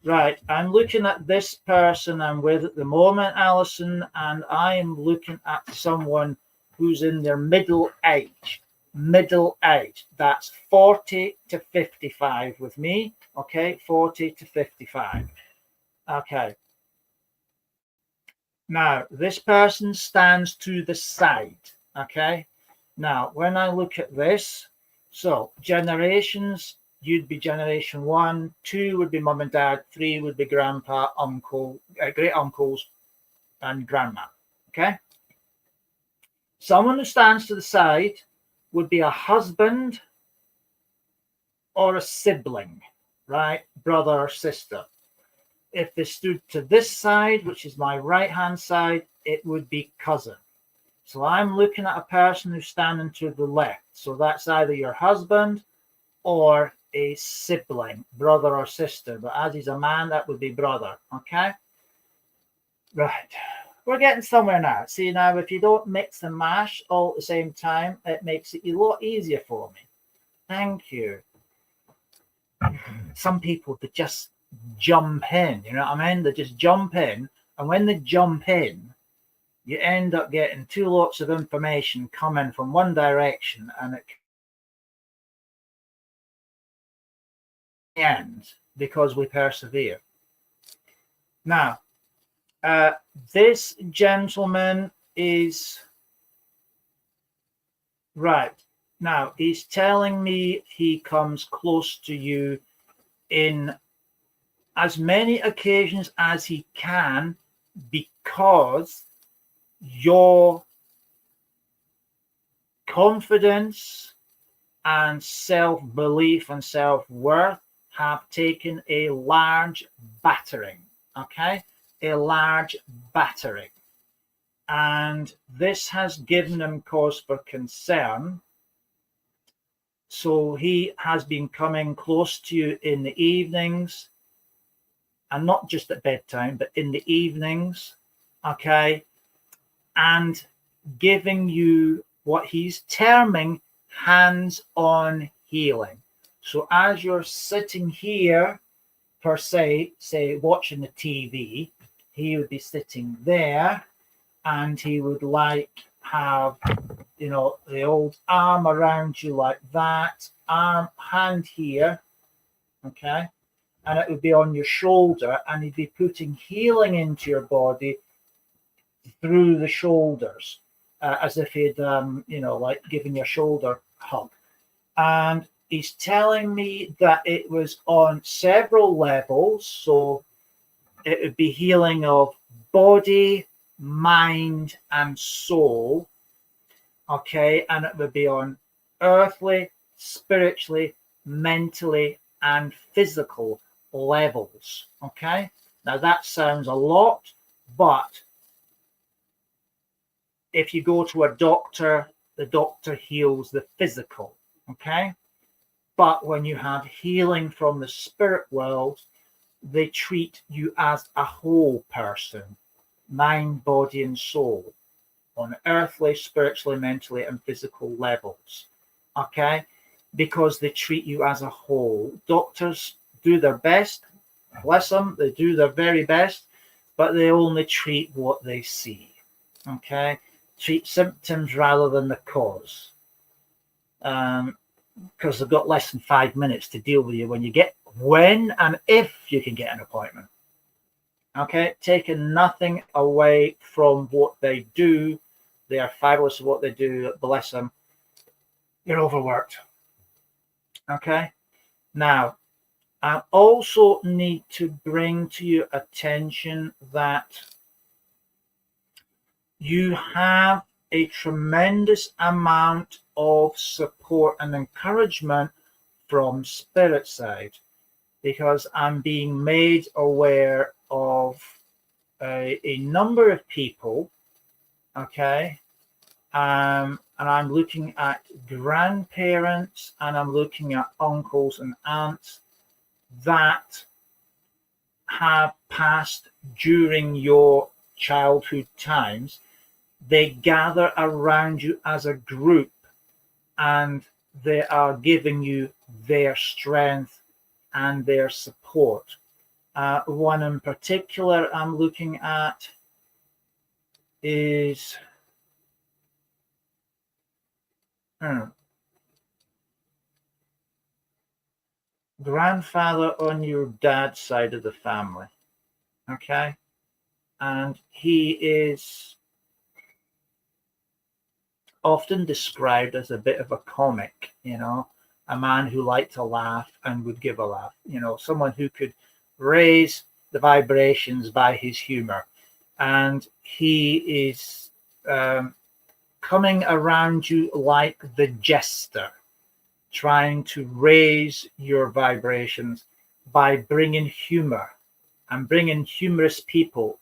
right, I'm looking at this person I'm with at the moment, Alison, and I am looking at someone who's in their middle age. Middle age. That's 40 to 55 with me. Okay, 40 to 55. Okay. Now, this person stands to the side. Okay. Now, when I look at this, so generations, you'd be generation 1, 2 would be mum and dad, 3 would be grandpa, uncle, great uncles, and grandma. Okay. Someone who stands to the side would be a husband or a sibling, right? Brother or sister. If they stood to this side, which is my right hand side, it would be cousin. So I'm looking at a person who's standing to the left. So that's either your husband or a sibling, brother or sister. But as he's a man, that would be brother. Okay. Right. We're getting somewhere now. See, now, if you don't mix and mash all at the same time, it makes it a lot easier for me. Thank you. Some people, they just jump in. You know what I mean? They just jump in. And when they jump in, you end up getting two lots of information coming from one direction, and it ends because we persevere. Now, this gentleman is right. Now, he's telling me he comes close to you in as many occasions as he can, because your confidence and self-belief and self-worth have taken a large battering. Okay? A large battering. And this has given him cause for concern. So he has been coming close to you in the evenings, and not just at bedtime, but in the evenings, okay, and giving you what he's terming hands-on healing. So as you're sitting here, per se, say watching the TV, he would be sitting there, and he would like have, you know, the old arm around you like that, hand here, okay, and it would be on your shoulder, and he'd be putting healing into your body through the shoulders. as if he'd, like giving you a shoulder hug. And he's telling me that it was on several levels. So it would be healing of body, mind, and soul. Okay. And it would be on earthly, spiritually, mentally, and physical levels. Okay. Now that sounds a lot, but if you go to a doctor, the doctor heals the physical. Okay. But when you have healing from the spirit world, they treat you as a whole person, mind, body, and soul, on earthly, spiritually, mentally, and physical levels. Okay? Because they treat you as a whole. Doctors do their best, bless them, they do their very best, but they only treat what they see. Okay? Treat symptoms rather than the cause. Because they've got less than 5 minutes to deal with you when and if you can get an appointment. Okay, taking nothing away from what they do. They are fabulous at what they do, bless them. You're overworked. Okay, now I also need to bring to your attention that you have a tremendous amount of support and encouragement from spirit side, because I'm being made aware of a number of people, okay, and I'm looking at grandparents and I'm looking at uncles and aunts that have passed during your childhood times. They gather around you as a group and they are giving you their strength and their support. One in particular I'm looking at is grandfather on your dad's side of the family. Okay. And he is often described as a bit of a comic, a man who liked to laugh and would give a laugh, someone who could raise the vibrations by his humor. And he is coming around you like the jester, trying to raise your vibrations by bringing humor and bringing humorous people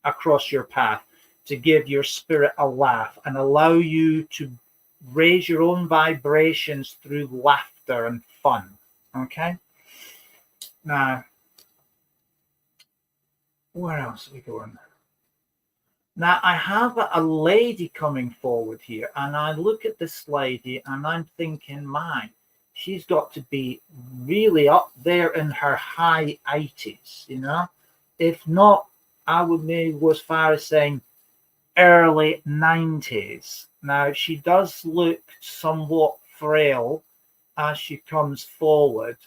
across your path to give your spirit a laugh and allow you to raise your own vibrations through laughter and fun. Okay. Now, where else are we going? Now, I have a lady coming forward here, and I look at this lady and I'm thinking, my, she's got to be really up there in her high 80s, If not, I would maybe go as far as saying early 90s. Now, she does look somewhat frail as she comes forward.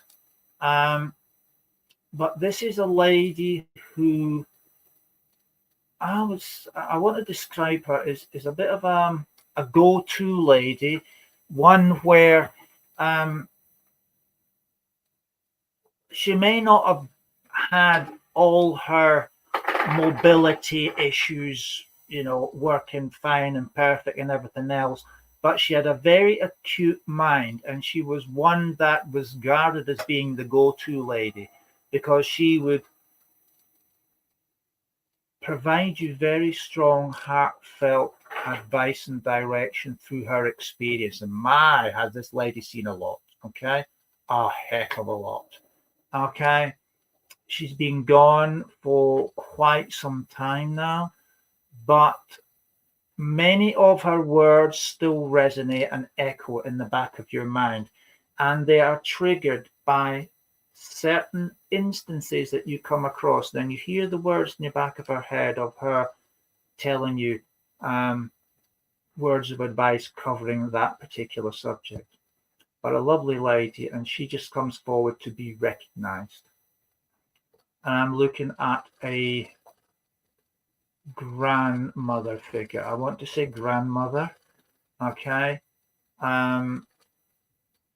But this is a lady who I want to describe her as a bit of a go-to lady, one where she may not have had all her mobility issues, working fine and perfect and everything else, but she had a very acute mind, and she was one that was regarded as being the go-to lady because she would provide you very strong, heartfelt advice and direction through her experience. And my, has this lady seen a lot, okay? A heck of a lot, okay? She's been gone for quite some time now, but many of her words still resonate and echo in the back of your mind, and they are triggered by certain instances that you come across. Then you hear the words in the back of her head of her telling you words of advice covering that particular subject. But a lovely lady, and she just comes forward to be recognized. And I'm looking at a grandmother figure. I want to say grandmother. Okay.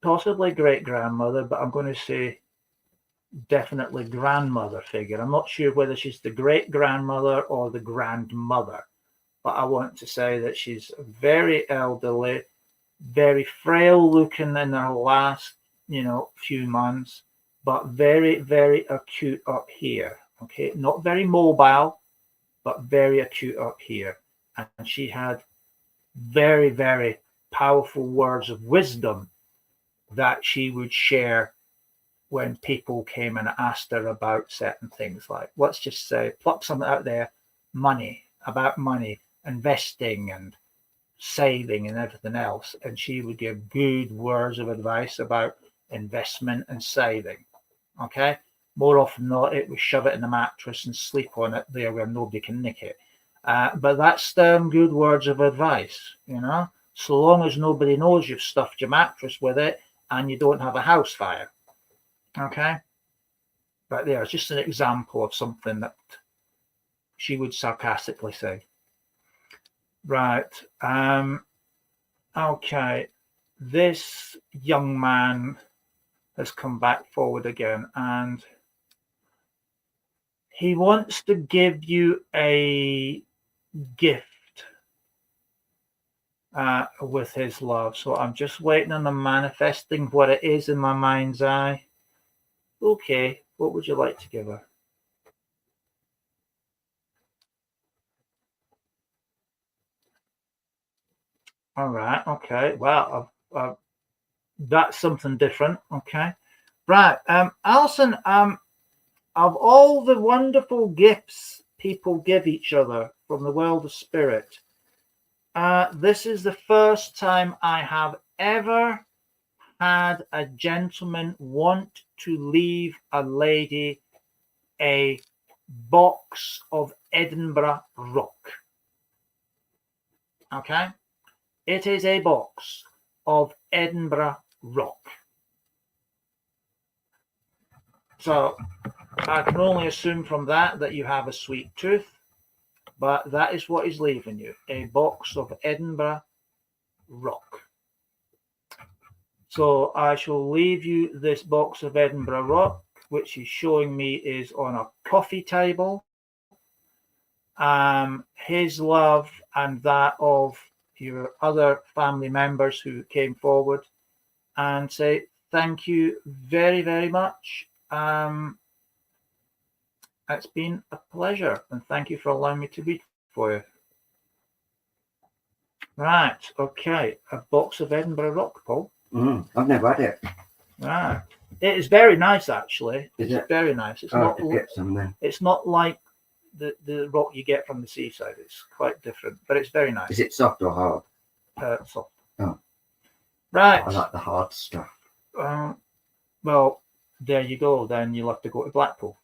Possibly great grandmother, but I'm going to say definitely grandmother figure. I'm not sure whether she's the great grandmother or the grandmother, but I want to say that she's very elderly, very frail looking in her last, few months, but very, very acute up here. Okay, not very mobile, but very acute up here. And she had very, very powerful words of wisdom that she would share when people came and asked her about certain things, like, let's just say, pluck something out there, about money, investing and saving and everything else. And she would give good words of advice about investment and saving. Okay. More often than not, it was shove it in the mattress and sleep on it there where nobody can nick it. But that's good words of advice, so long as nobody knows you've stuffed your mattress with it and you don't have a house fire. Okay. But there's just an example of something that she would sarcastically say. Right. Okay. This young man has come back forward again, and he wants to give you a gift with his love. So I'm just waiting on the manifesting what it is in my mind's eye. Okay, what would you like to give her? All right, okay. Well, that's something different. Okay, right. Alison, of all the wonderful gifts people give each other from the world of spirit, this is the first time I have ever had a gentleman want to leave a lady a box of Edinburgh rock. Okay? It is a box of Edinburgh rock. So I can only assume from that you have a sweet tooth, but that is what he's leaving you, a box of Edinburgh rock. So I shall leave you this box of Edinburgh rock, which he's showing me is on a coffee table. His love and that of your other family members who came forward, and say thank you very, very much. It's been a pleasure, and thank you for allowing me to read for you. Right, okay, a box of Edinburgh rock, Paul. I've never had it. Right, it is very nice, actually. It's very nice. It's not. Get some then. It's not like the rock you get from the seaside. It's quite different, but it's very nice. Is it soft or hard? Soft. Oh, right. I like the hard stuff. Well, there you go. Then you'll have to go to Blackpool.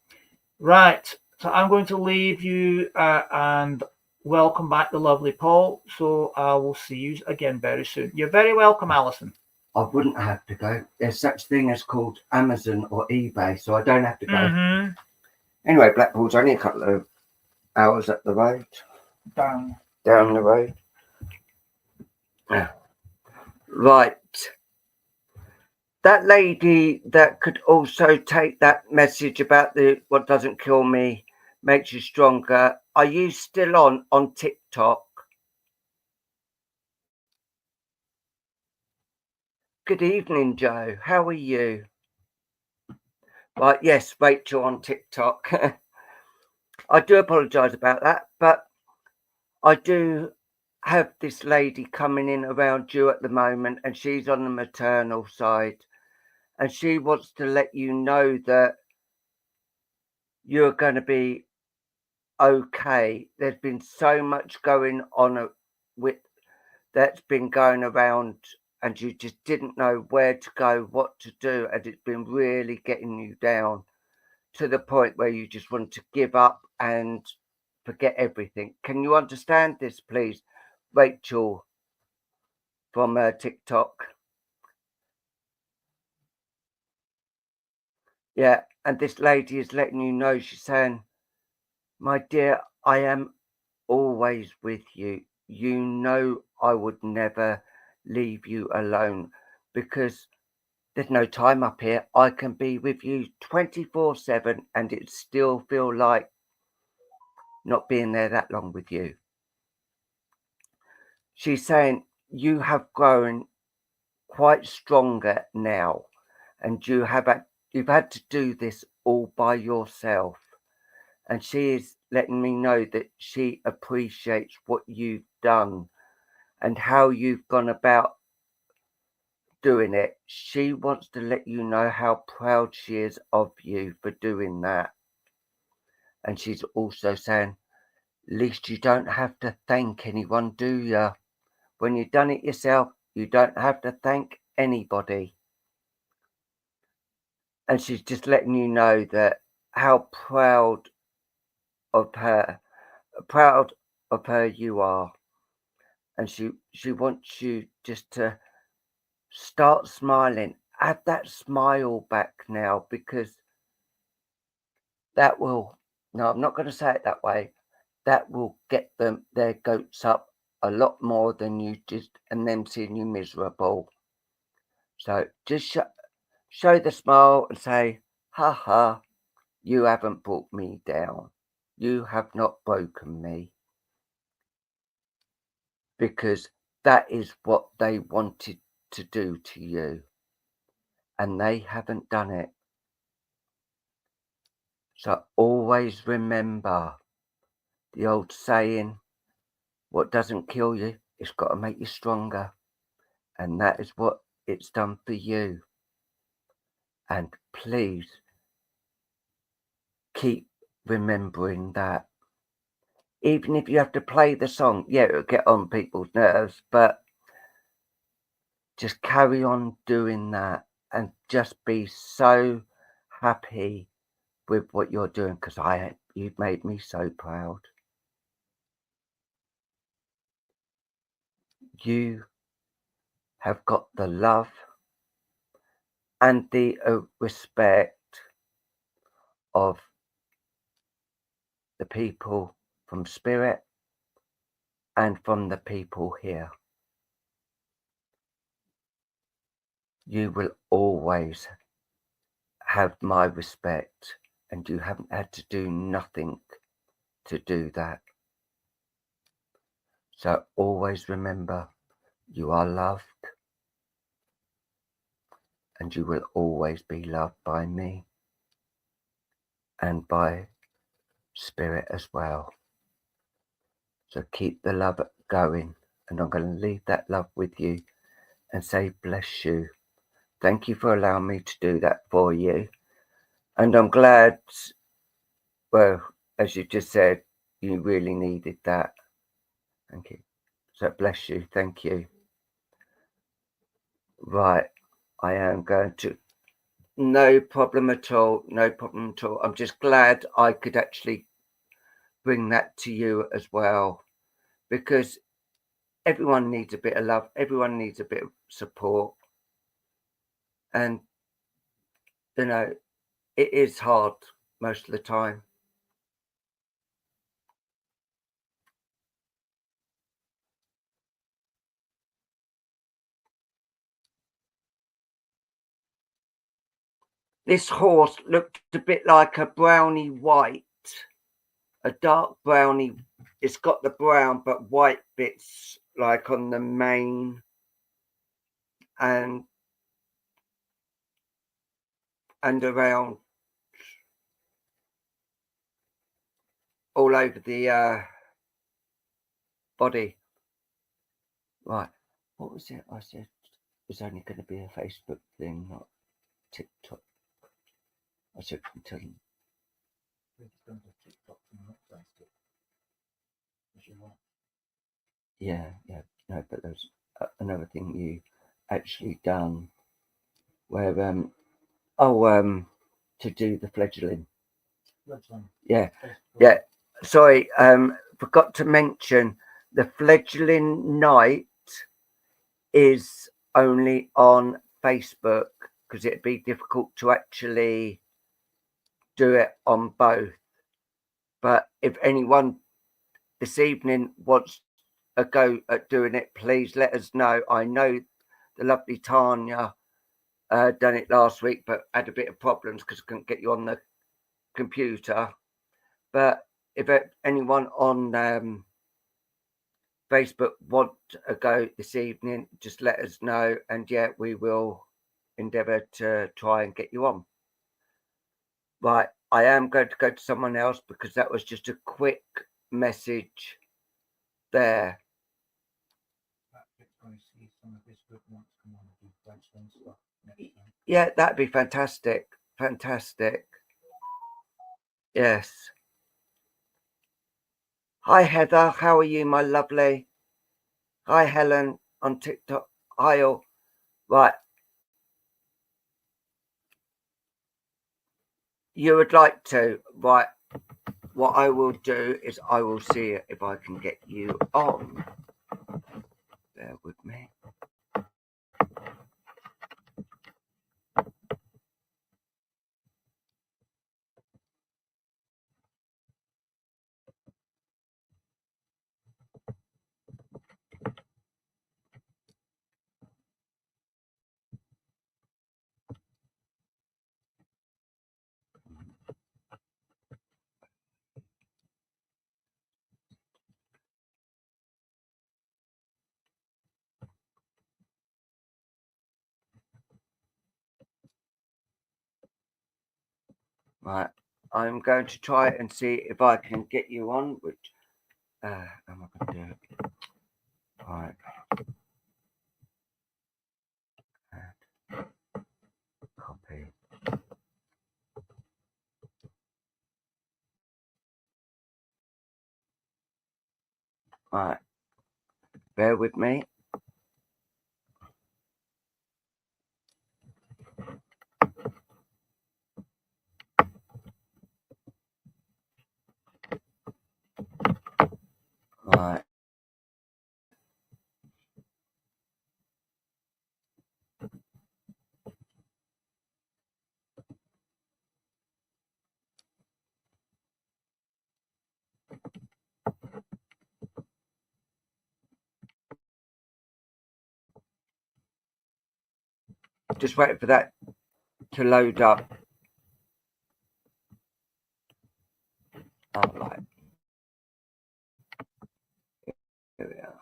Right. So I'm going to leave you and welcome back the lovely Paul. So I will see you again very soon. You're very welcome, Alison. I wouldn't have to go. There's such thing as called Amazon or eBay, so I don't have to go. Anyway, Blackpool's only a couple of hours up the road. Down the road. Yeah. Right. That lady that could also take that message about the what doesn't kill me makes you stronger. Are you still on TikTok? Good evening, Joe. How are you? Right, yes, Rachel on TikTok. I do apologise about that, but I do have this lady coming in around you at the moment, and she's on the maternal side, and she wants to let you know that you're going to be okay. There's been so much going on with that's been going around, and you just didn't know where to go, what to do, and it's been really getting you down to the point where you just want to give up and forget everything. Can you understand this, please, Rachel from TikTok? Yeah, and this lady is letting you know, she's saying, my dear, I am always with you. You know I would never leave you alone, because there's no time up here. I can be with you 24/7 and it still feel like not being there that long with you. She's saying you have grown quite stronger now, and you've had to do this all by yourself. And she is letting me know that she appreciates what you've done and how you've gone about doing it. She wants to let you know how proud she is of you for doing that. And she's also saying, at least you don't have to thank anyone, do you? When you've done it yourself, you don't have to thank anybody. And she's just letting you know that how proud of her you are. And she wants you just to start smiling. Have that smile back now, because that will, no, I'm not going to say it that way. That will get their goats up a lot more than you just, and them seeing you miserable. So just show the smile and say, ha ha, you haven't brought me down. You have not broken me. Because that is what they wanted to do to you. And they haven't done it. So always remember the old saying, what doesn't kill you, it's got to make you stronger. And that is what it's done for you. And please keep remembering that. Even if you have to play the song, yeah, it'll get on people's nerves, but just carry on doing that and just be so happy with what you're doing, because you've made me so proud. You have got the love and the respect of the people from spirit and from the people here. You will always have my respect, and you haven't had to do nothing to do that. So always remember, you are loved, and you will always be loved by me and by spirit as well. So keep the love going, and I'm going to leave that love with you and say bless you. Thank you for allowing me to do that for you. And I'm glad, well, as you just said, you really needed that. Thank you. So bless you. Thank you. Right. I am going to, no problem at all. No problem at all. I'm just glad I could actually bring that to you as well, because everyone needs a bit of love. Everyone needs a bit of support. And, you know, it is hard most of the time. This horse looked a bit like a brownie white, a dark brownie. It's got the brown but white bits like on the mane and around all over the body. Right. What was it? I said it was only going to be a Facebook thing, not TikTok. I should tell them. Yeah, no, but there's another thing you actually done where to do the fledgling. Yeah. Sorry, forgot to mention the fledgling night is only on Facebook, because it'd be difficult to actually do it on both. But if anyone this evening wants a go at doing it, please let us know. I know the lovely Tanya done it last week, but had a bit of problems because I couldn't get you on the computer. But if anyone on Facebook want a go this evening, just let us know, and yeah, we will endeavour to try and get you on. Right, I am going to go to someone else because that was just a quick message there. Yeah, that'd be fantastic. Fantastic. Yes. Hi, Heather. How are you, my lovely? Hi, Helen on TikTok. Hi, all. Right. You would like to? Right. What I will do is I will see if I can get you on. Bear with me. Right. I'm going to try and see if I can get you on, which how am I going to do it? Right. Copy. Right. Bear with me. Right. Just waiting for that to load up. Oh, right. Here we are.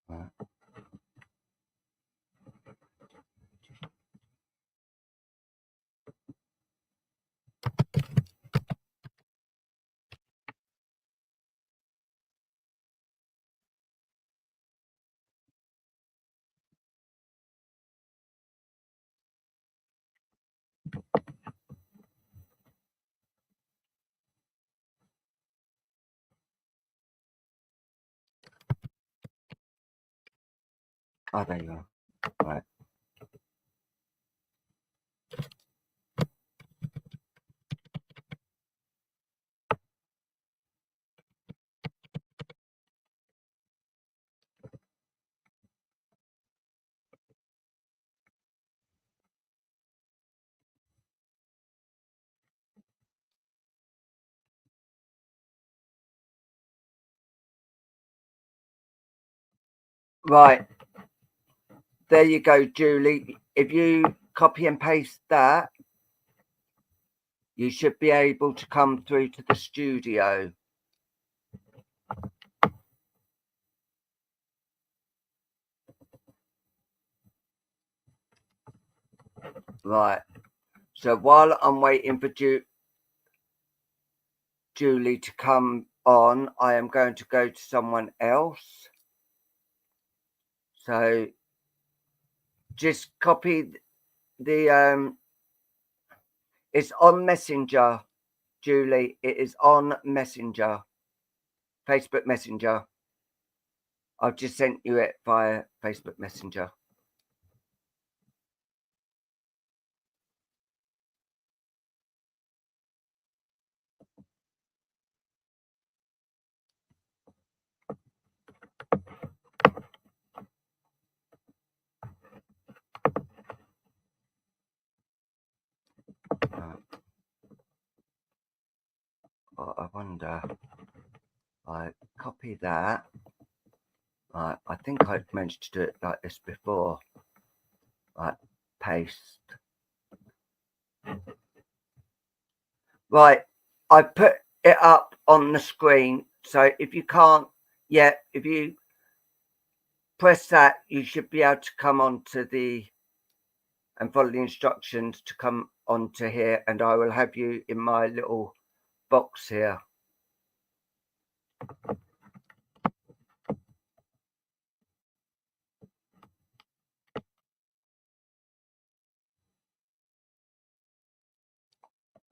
Right. Oh, there you are. Right. Right. There you go, Julie. If you copy and paste that, you should be able to come through to the studio. Right. So while I'm waiting for Julie to come on, I am going to go to someone else. So just copy the it's on Messenger, Julie. It is on Messenger, Facebook Messenger. I've just sent you it via Facebook Messenger. under. I copy that. I think I've managed to do it like this before. Right, paste. Right, I put it up on the screen. So if you can't yet, if you press that, you should be able to come onto the and follow the instructions to come onto here, and I will have you in my little box here.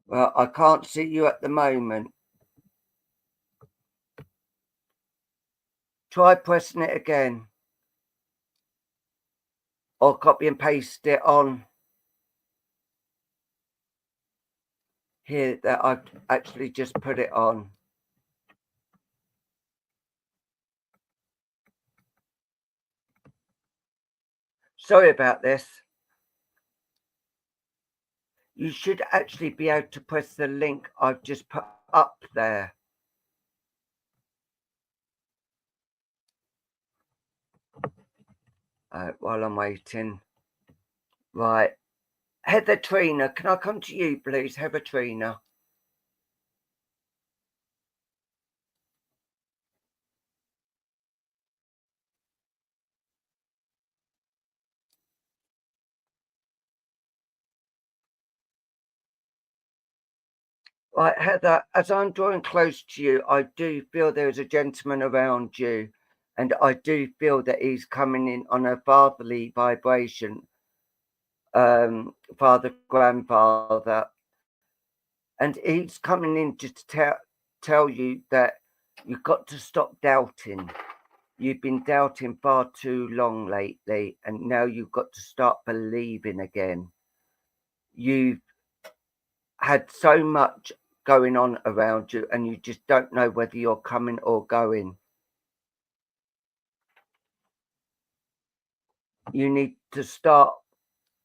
Well, I can't see you at the moment. Try pressing it again. Or copy and paste it on here that I've actually just put it on. Sorry about this. You should actually be able to press the link I've just put up there. While I'm waiting. Right. Heather Trina, can I come to you, please? Heather Trina. Right, Heather, as I'm drawing close to you, I do feel there is a gentleman around you, and I do feel that he's coming in on a fatherly vibration, father, grandfather, and he's coming in just to tell you that you've got to stop doubting. You've been doubting far too long lately, and now you've got to start believing again. You've had so much going on around you, and you just don't know whether you're coming or going. You need to start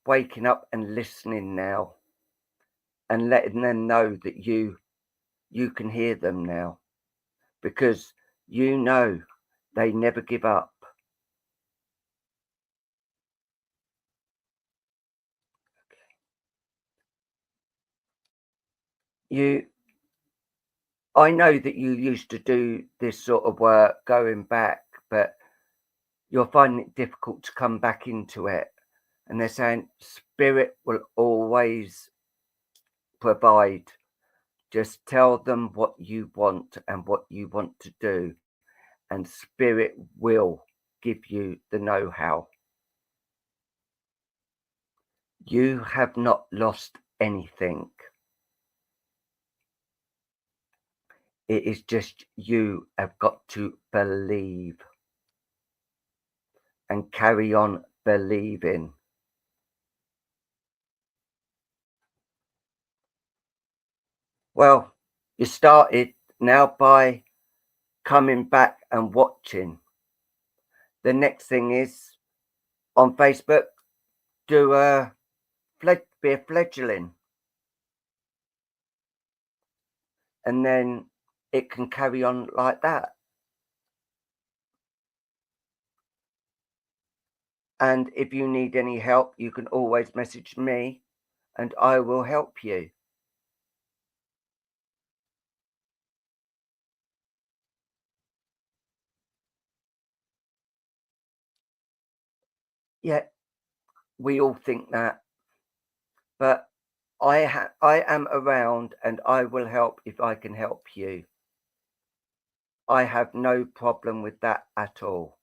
waking up and listening now, and letting them know that you can hear them now, because you know they never give up. I know that you used to do this sort of work going back, but you're finding it difficult to come back into it. And they're saying spirit will always provide. Just tell them what you want and what you want to do, and spirit will give you the know-how. You have not lost anything. It is just you have got to believe and carry on believing. Well, you started now by coming back and watching. The next thing is on Facebook, be a fledgling, and then it can carry on like that. And if you need any help, you can always message me and I will help you. Yeah, we all think that, but I am around and I will help if I can help you. I have no problem with that at all.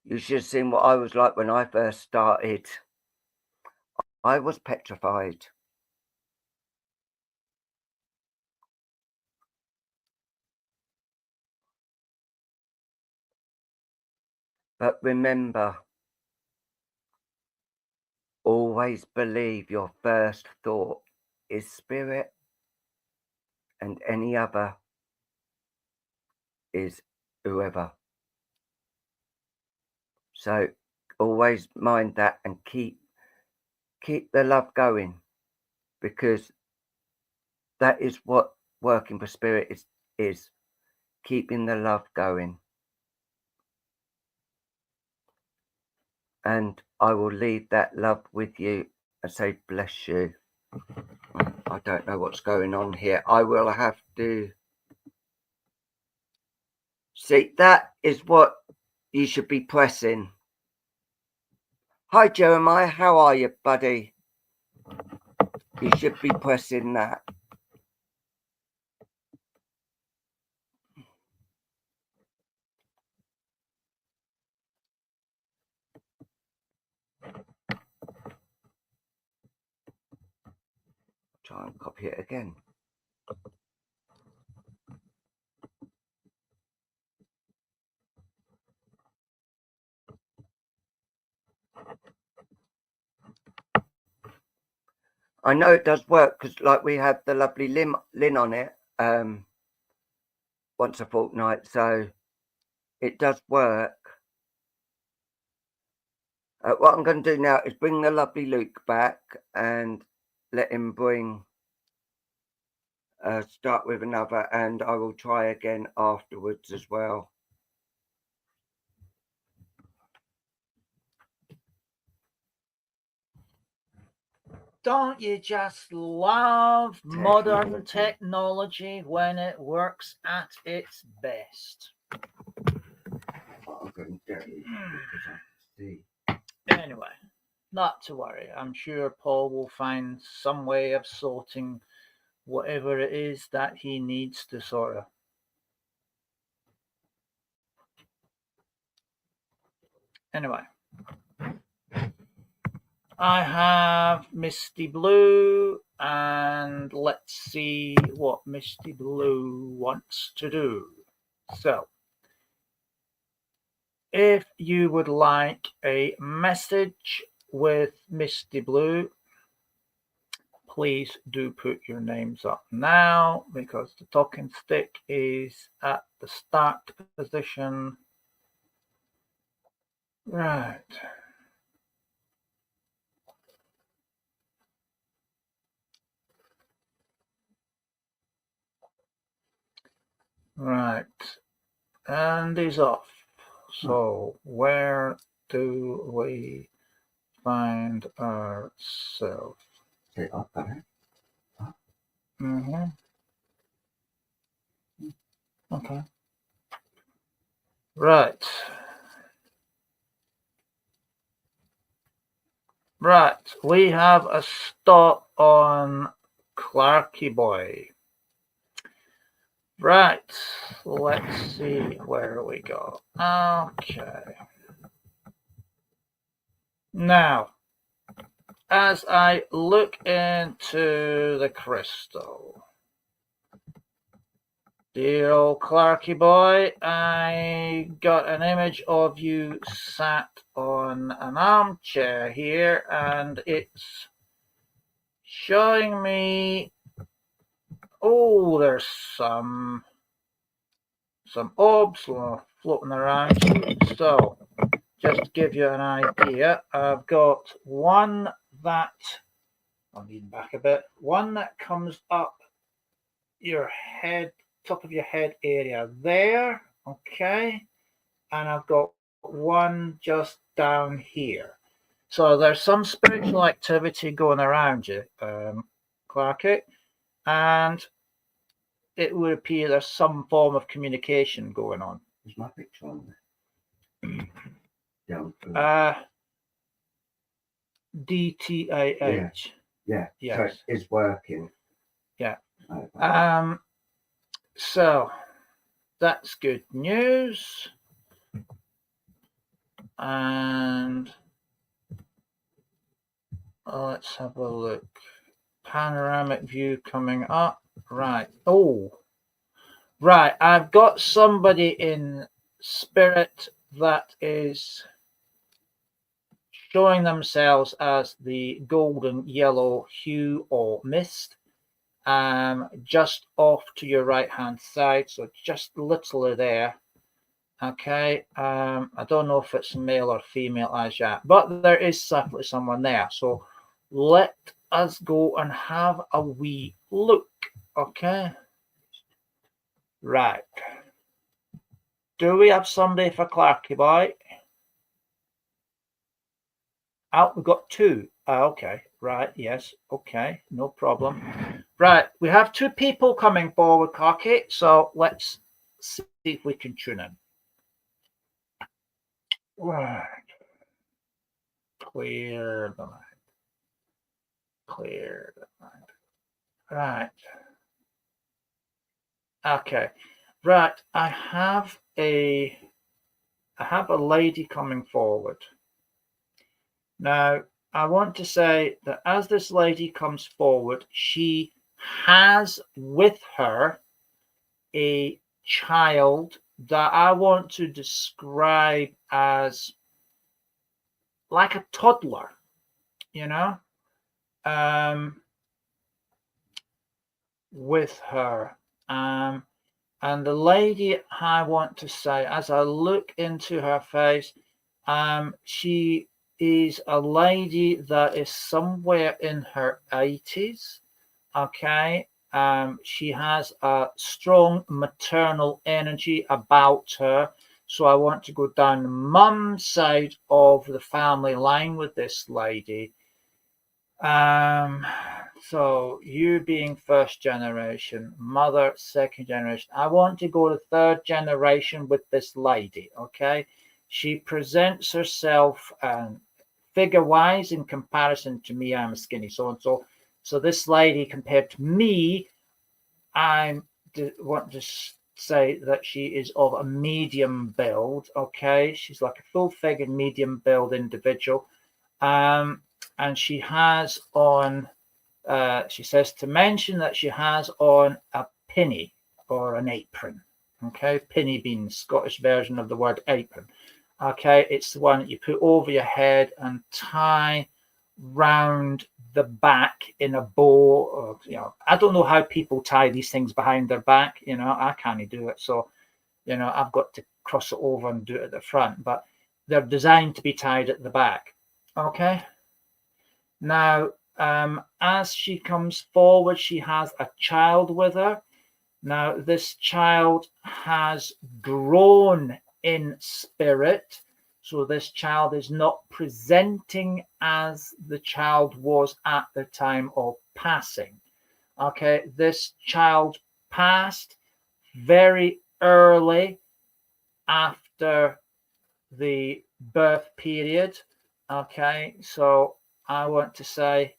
You should have seen what I was like when I first started. I was petrified. But remember, always believe your first thought is spirit, and any other is whoever. So always mind that and keep the love going, because that is what working for spirit is keeping the love going. And I will leave that love with you and say bless you. I don't know what's going on here. I will have to see. That is what you should be pressing. Hi Jeremiah, how are you, buddy? You should be pressing that. Try and copy it again. I know it does work because, like, we have the lovely Lynn on it once a fortnight, so it does work. What I'm going to do now is bring the lovely Luke back and let him bring start with another, and I will try again afterwards as well. Don't you just love modern technology when it works at its best? I'm going to do because I see. Anyway, not to worry. I'm sure Paul will find some way of sorting whatever it is that he needs to sort of. Anyway, I have Misty Blue, and let's see what Misty Blue wants to do. So, if you would like a message with Misty Blue, please do put your names up now, because the talking stick is at the start position. Right. Right. And he's off. So where do we find ourselves? Mm-hmm. Okay. Right. Right. We have a stop on Clarky Boy. Right. Let's see where we go. Okay. Now, as I look into the crystal, dear old Clarky Boy, I got an image of you sat on an armchair here, and it's showing me, oh, there's some orbs floating around. So, just to give you an idea, I've got one that, I'll lean back a bit, one that comes up your head, top of your head area there, okay, and I've got one just down here. So there's some spiritual activity going around you, Clarky, and it would appear there's some form of communication going on. Is my picture on there? DTAH. Yeah. Yes. So it is working. Yeah. So that's good news. And let's have a look. Panoramic view coming up. Right. Oh, right. I've got somebody in spirit that is showing themselves as the golden yellow hue or mist, just off to your right hand side, so just literally there. Okay, I don't know if it's male or female as yet, but there is certainly someone there. So let us go and have a wee look. Okay. Right. Do we have somebody for Clarky Boy? Oh, we've got two. Okay. Right. Yes. Okay. No problem. Right. We have two people coming forward, Clarky. So let's see if we can tune in. Right. Clear the mind. Clear the mind. Right. Okay. Right. I have a lady coming forward. Now, I want to say that as this lady comes forward, she has with her a child that I want to describe as like a toddler, you know, with her. And the lady, I want to say, as I look into her face, she is a lady that is somewhere in her 80s. Okay. She has a strong maternal energy about her. So I want to go down the mum's side of the family line with this lady. So you being first generation, mother second generation. I want to go to third generation with this lady. Okay. She presents herself figure wise in comparison to me. I'm skinny, so and so. So this lady compared to me, I want to say that she is of a medium build. Okay. She's like a full figured medium build individual. And she has on, she says to mention that she has on a pinny or an apron. Okay, pinny being the Scottish version of the word apron. Okay, it's the one that you put over your head and tie round the back in a bow. Or, you know, I don't know how people tie these things behind their back. You know, I can't do it. So, you know, I've got to cross it over and do it at the front. But they're designed to be tied at the back. Okay. Now, as she comes forward, she has a child with her. Now, this child has grown in spirit. So this child is not presenting as the child was at the time of passing. Okay, this child passed very early after the birth period. Okay, so I want to say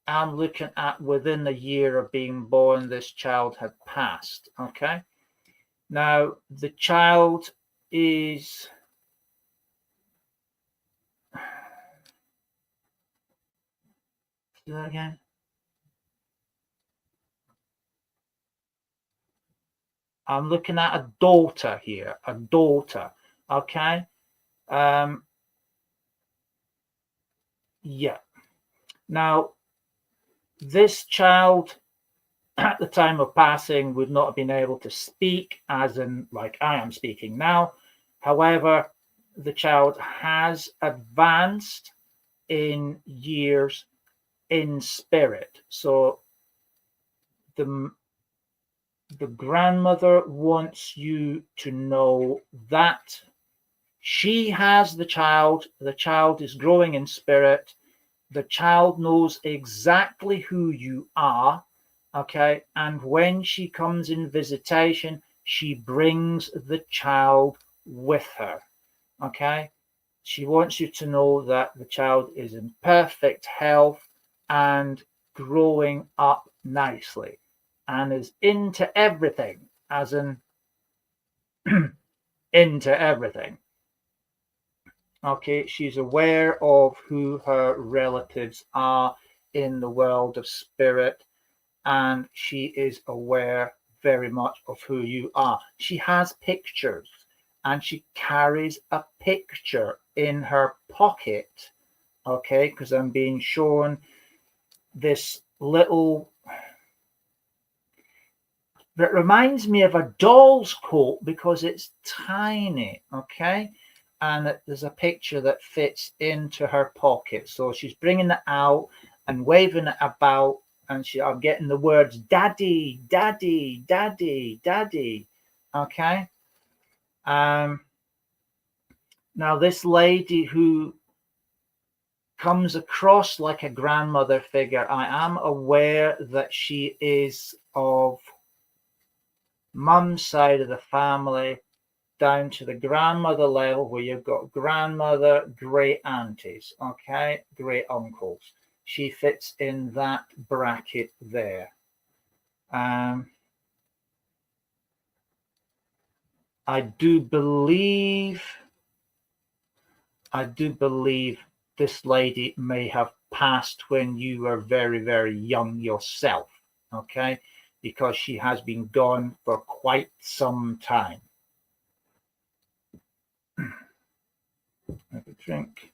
I'm looking at within a year of being born, this child had passed. Okay. Now, the child is do that again. I'm looking at a daughter here, a daughter. Okay. Yeah. Now, this child at the time of passing would not have been able to speak as in like I am speaking now. However, the child has advanced in years in spirit. So the grandmother wants you to know that she has the child is growing in spirit, the child knows exactly who you are. Okay, and when she comes in visitation, she brings the child with her. Okay, she wants you to know that the child is in perfect health and growing up nicely and is into everything, as in into everything. Okay, she's aware of who her relatives are in the world of spirit, and she is aware very much of who you are. She has pictures, and she carries a picture in her pocket. Okay, because I'm being shown this little, that reminds me of a doll's coat because it's tiny. Okay, and there's a picture that fits into her pocket. So she's bringing it out and waving it about and I'm getting the words daddy, daddy, daddy, daddy. Okay. Now this lady who comes across like a grandmother figure, I am aware that she is of mum's side of the family down to the grandmother level, where you've got grandmother, great aunties, okay, great uncles. She fits in that bracket there. I do believe this lady may have passed when you were very, very young yourself, okay, because she has been gone for quite some time. Have a drink.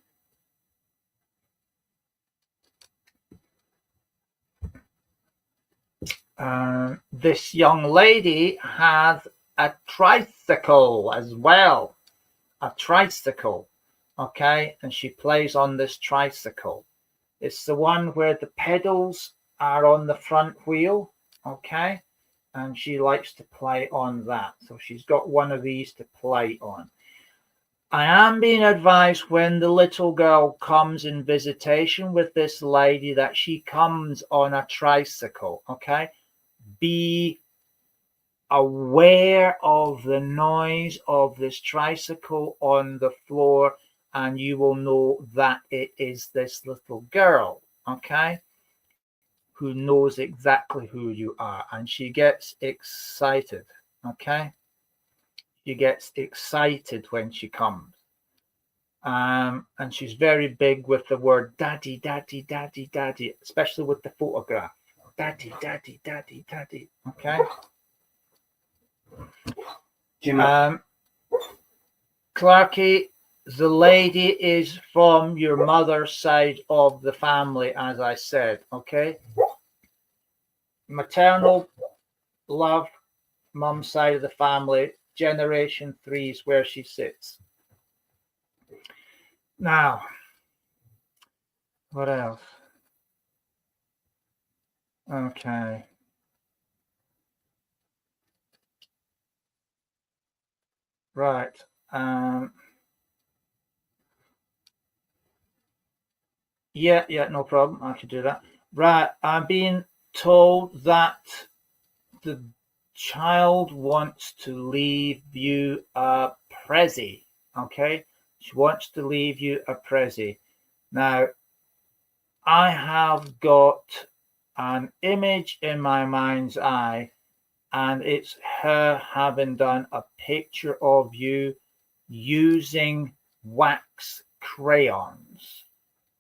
This young lady has a tricycle as well. A tricycle, okay, and she plays on this tricycle. It's the one where the pedals are on the front wheel, okay, and she likes to play on that. So she's got one of these to play on. I am being advised when the little girl comes in visitation with this lady that she comes on a tricycle, okay? Be aware of the noise of this tricycle on the floor, and you will know that it is this little girl, okay, who knows exactly who you are, and she gets excited, okay? She gets excited when she comes. And she's very big with the word daddy, daddy, daddy, daddy, especially with the photograph. Daddy, daddy, daddy, daddy, okay? Clarky, the lady is from your mother's side of the family, as I said, okay? Maternal love, mum's side of the family, generation 3 is where she sits. Now, what else? Okay. Right. Yeah, no problem. I could do that. Right. I'm being told that the child wants to leave you a prezi. Okay. She wants to leave you a prezi. Now, I have got an image in my mind's eye, and it's her having done a picture of you using wax crayons.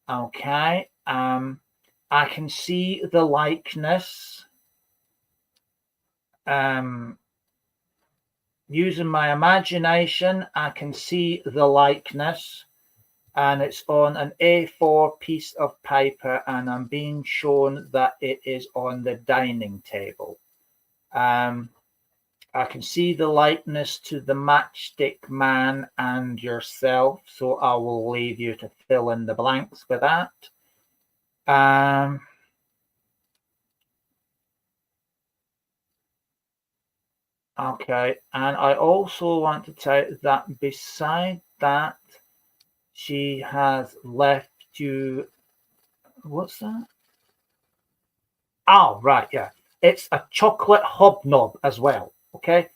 Okay. I can see the likeness. Using my imagination, I can see the likeness, and it's on an A4 piece of paper, and I'm being shown that it is on the dining table. I can see the likeness to the matchstick man and yourself, so I will leave you to fill in the blanks with that. Okay, and I also want to tell you that beside that, she has left you. What's that? Oh, right, yeah. It's a chocolate hobnob as well, okay?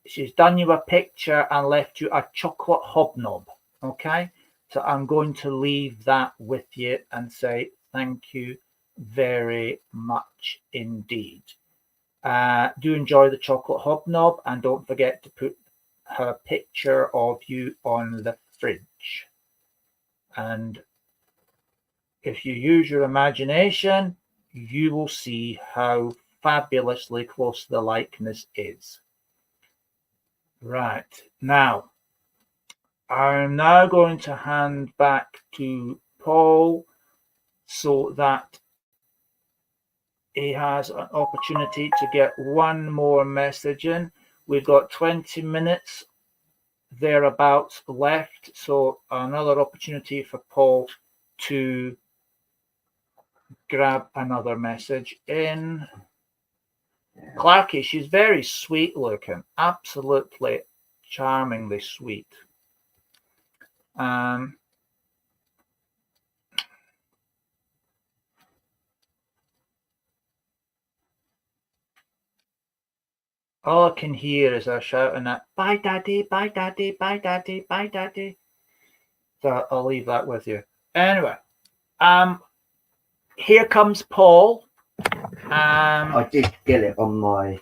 She's done you a picture and left you a chocolate hobnob, okay? So I'm going to leave that with you and say thank you very much indeed. Do enjoy the chocolate hobnob, and don't forget to put her picture of you on the fridge. And if you use your imagination, you will see how fabulously close the likeness is. Right. Now, I'm now going to hand back to Paul so that he has an opportunity to get one more message in. We've got 20 minutes thereabouts left, so another opportunity for Paul to grab another message in. Clarky, she's very sweet looking, absolutely charmingly sweet. All I can hear is her shouting at, "Bye, Daddy, bye, Daddy, bye, Daddy, bye, Daddy." So I'll leave that with you. Anyway, here comes Paul. I did get it on my.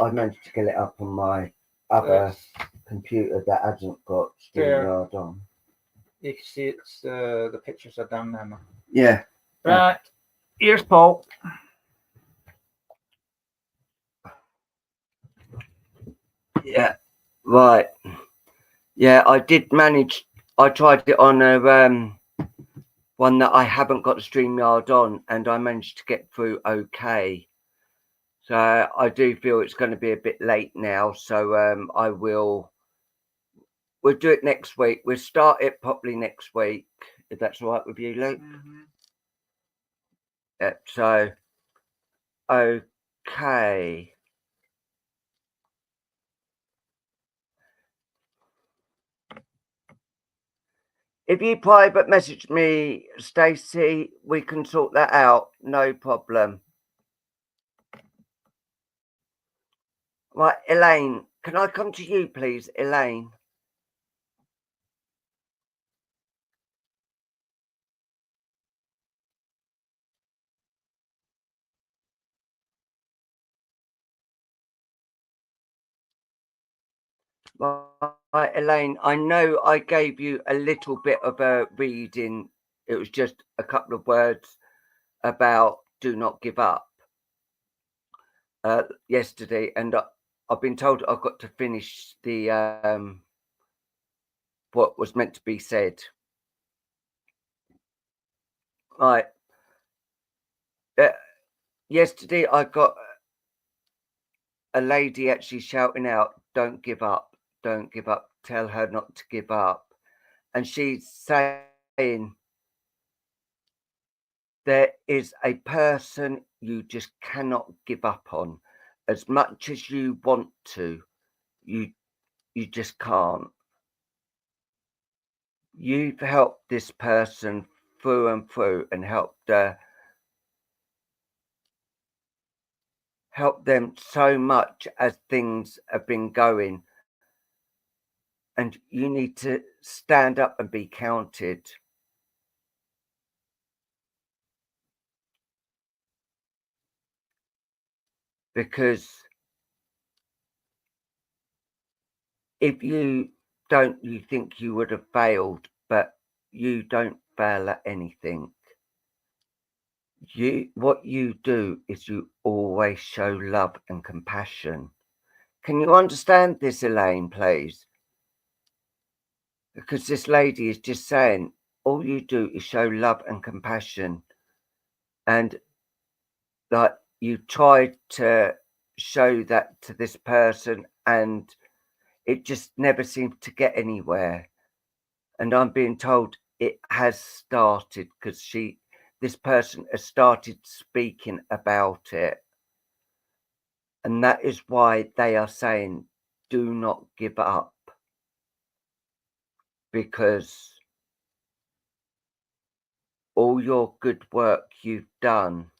I managed to get it up on my other computer that hasn't got StreamYard on. You can see it's the pictures are down there now. Yeah. Right. Here's Paul. Yeah. Right. Yeah, I did manage. I tried it on a one that I haven't got the StreamYard on, and I managed to get through okay. So I do feel it's going to be a bit late now. So we'll do it next week. We'll start it properly next week, if that's all right with you, Luke. Mm-hmm. Yeah, so okay. If you private message me, Stacey, we can sort that out. No problem. Right, Elaine, can I come to you, please, Elaine? Right, Elaine, I know I gave you a little bit of a reading. It was just a couple of words about do not give up yesterday, and I've been told I've got to finish the what was meant to be said. Right. Yesterday I got a lady actually shouting out, "Don't give up, don't give up, tell her not to give up." And she's saying there is a person you just cannot give up on. As much as you want to, you just can't. You've helped this person through and through and helped them so much as things have been going. And you need to stand up and be counted. Because if you don't, you think you would have failed, but you don't fail at anything. What you do is you always show love and compassion. Can you understand this, Elaine, please? Because this lady is just saying all you do is show love and compassion, and like you tried to show that to this person and it just never seems to get anywhere. And I'm being told it has started because this person has started speaking about it. And that is why they are saying, do not give up. Because all your good work you've done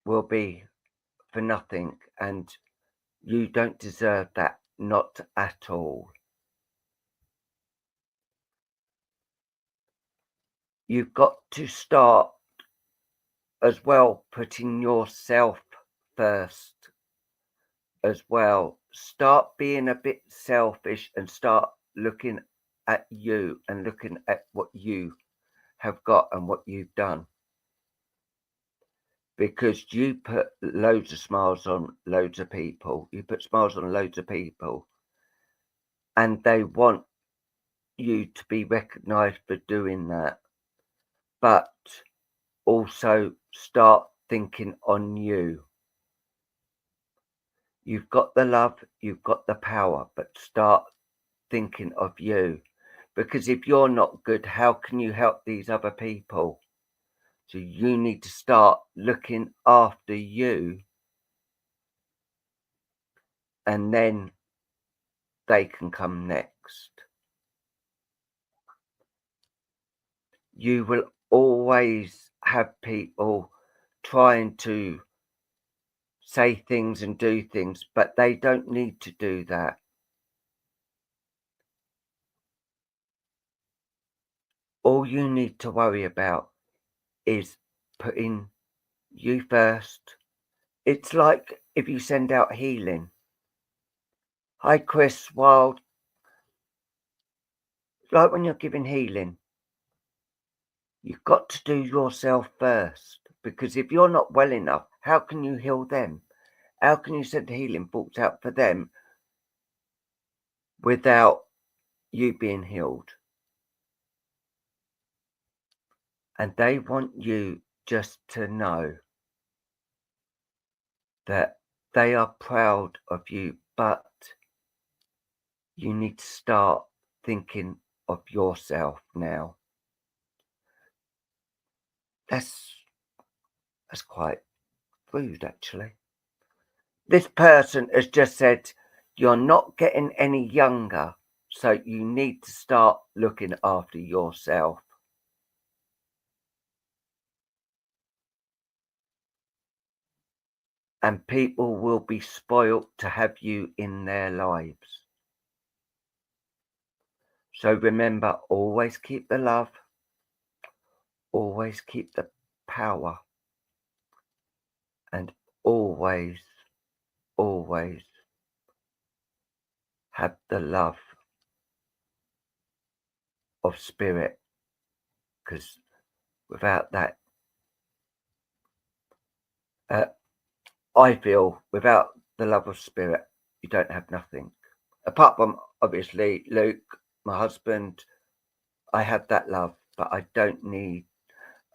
will be for nothing. And you don't deserve that, not at all. You've got to start as well putting yourself first as well. Start being a bit selfish and start looking at you and looking at what you have got and what you've done. Because you put loads of smiles on loads of people. You put smiles on loads of people. And they want you to be recognised for doing that. But also start thinking on you. You've got the love, you've got the power, but start thinking of you. Because if you're not good, how can you help these other people? So you need to start looking after you, and then they can come next. You will always have people trying to say things and do things, but they don't need to do that. All you need to worry about is putting you first. It's like if you send out healing. Hi, Chris Wild. Like when you're giving healing, you've got to do yourself first, because if you're not well enough, how can you heal them? How can you send healing thoughts out for them without you being healed? And they want you just to know that they are proud of you, but you need to start thinking of yourself now. That's quite rude, actually. This person has just said, you're not getting any younger, so you need to start looking after yourself. And people will be spoilt to have you in their lives. So remember, always keep the love, always keep the power, and always, always have the love of spirit, because without that, I feel without the love of spirit, you don't have nothing. Apart from, obviously, Luke, my husband, I have that love, but I don't need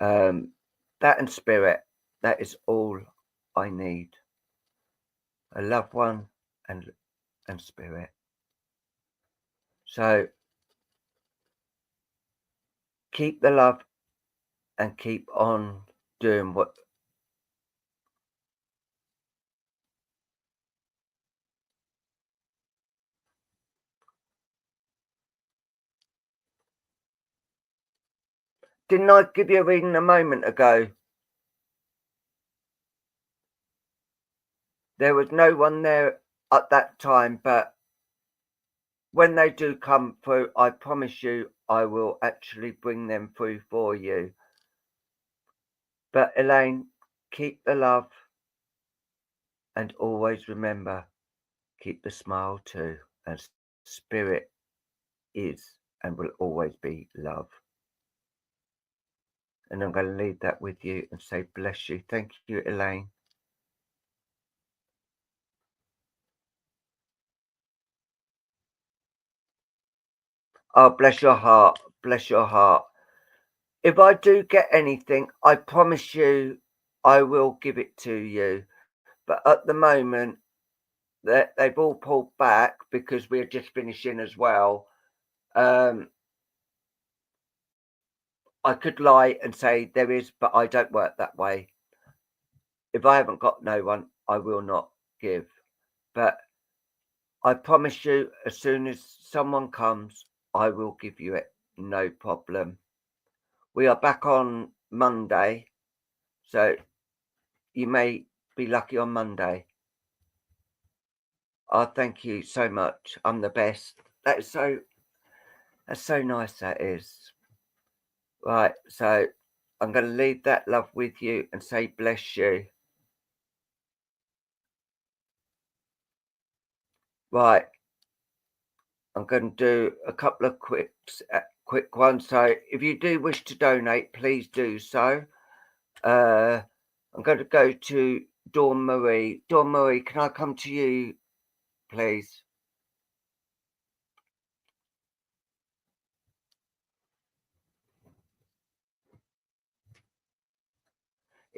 that, and spirit. That is all I need. A loved one and spirit. So keep the love and keep on doing what. Didn't I give you a reading a moment ago? There was no one there at that time, but when they do come through, I promise you, I will actually bring them through for you. But Elaine, keep the love, and always remember, keep the smile too. And spirit is and will always be love. And I'm going to leave that with you and say, bless you. Thank you, Elaine. Oh, bless your heart. Bless your heart. If I do get anything, I promise you I will give it to you. But at the moment, they've all pulled back because we're just finishing as well. I could lie and say there is, but I don't work that way. If I haven't got no one, I will not give. But I promise you, as soon as someone comes, I will give you it. No problem. We are back on Monday, so you may be lucky on Monday. Oh, thank you so much. I'm the best. That's so nice, that is. Right, so I'm going to leave that love with you and say bless you. Right, I'm going to do a couple of quick ones. So if you do wish to donate, please do so. I'm going to go to Dawn Marie. Dawn Marie, can I come to you, please?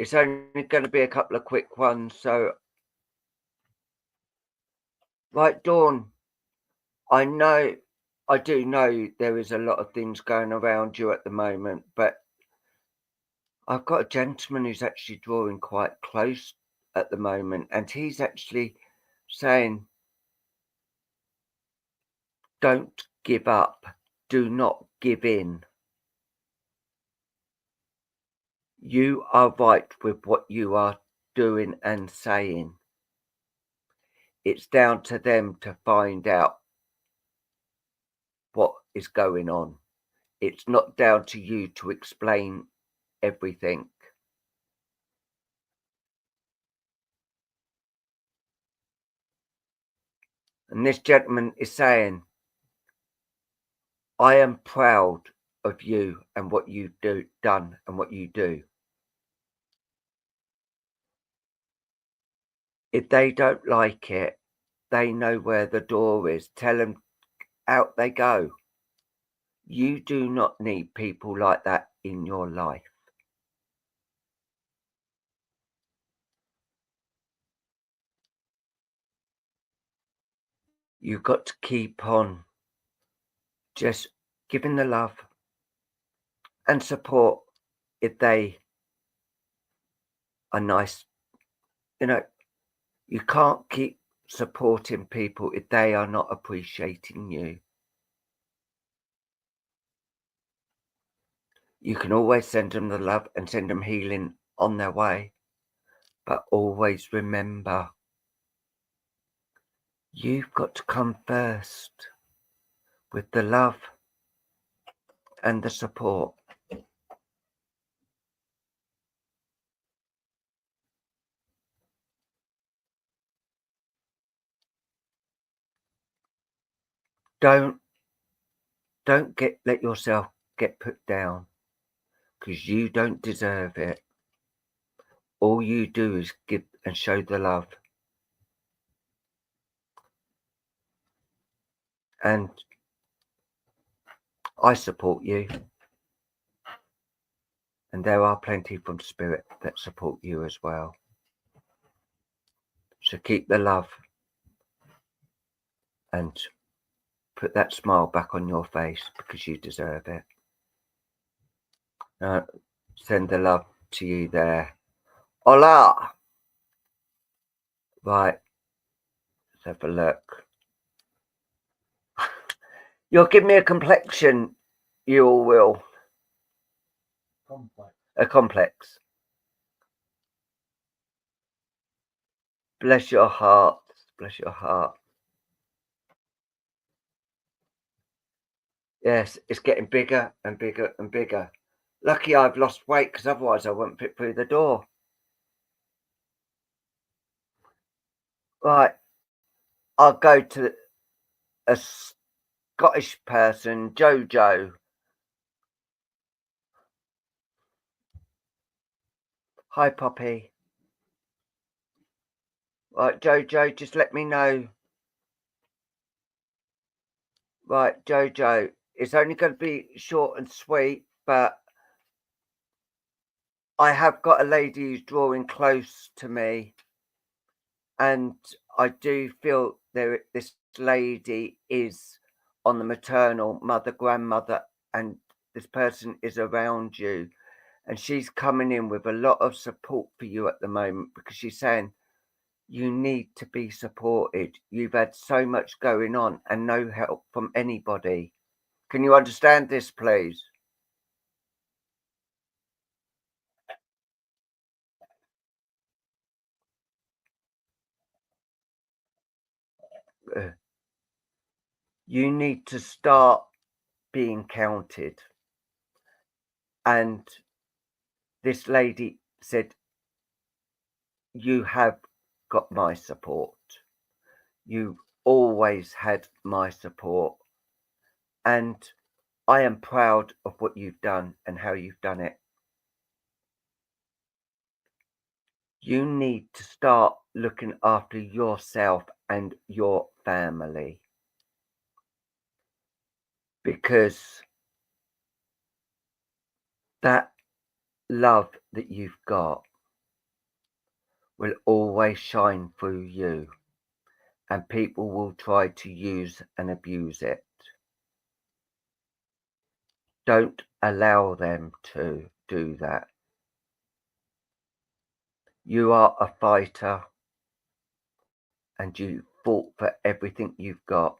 It's only going to be a couple of quick ones. So, right, Dawn, I know I do know there is a lot of things going around you at the moment, but I've got a gentleman who's actually drawing quite close at the moment, and he's actually saying, don't give up, do not give in. You are right with what you are doing and saying. It's down to them to find out what is going on. It's not down to you to explain everything. And this gentleman is saying, I am proud of you and what you've done and what you do. If they don't like it, they know where the door is. Tell them, out they go. You do not need people like that in your life. You've got to keep on just giving the love and support if they are nice. You know, you can't keep supporting people if they are not appreciating you. You can always send them the love and send them healing on their way. But always remember, you've got to come first with the love and the support. Don't let yourself get put down, because you don't deserve it. All you do is give and show the love. And I support you. And there are plenty from Spirit that support you as well. So keep the love and put that smile back on your face, because you deserve it. Send the love to you there. Hola! Right. Let's have a look. You'll give me a complexion, you all will. Complex. A complex. Bless your heart. Bless your heart. Yes, it's getting bigger and bigger and bigger. Lucky I've lost weight, because otherwise I wouldn't fit through the door. Right. I'll go to a Scottish person, Jojo. Hi, Poppy. Right, Jojo, just let me know. Right, Jojo, it's only going to be short and sweet, but I have got a lady who's drawing close to me, and I do feel this lady is on the maternal mother, grandmother, and this person is around you, and she's coming in with a lot of support for you at the moment, because she's saying you need to be supported. You've had so much going on and no help from anybody. Can you understand this, please? You need to start being counted. And this lady said, you have got my support. You always had my support. And I am proud of what you've done and how you've done it. You need to start looking after yourself and your family, because that love that you've got will always shine through you, and people will try to use and abuse it. Don't allow them to do that. You are a fighter, and you fought for everything you've got.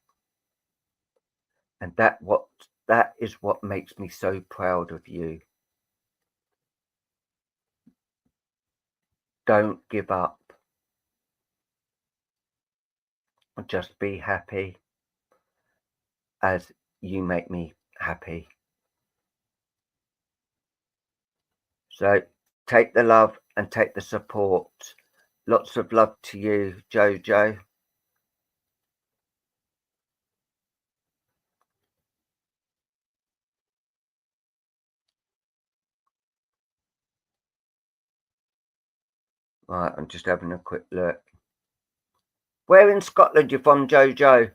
And that is what makes me so proud of you. Don't give up. Just be happy as you make me happy. So take the love and take the support. Lots of love to you, Jojo. Right, I'm just having a quick look. Where in Scotland you from, Jojo?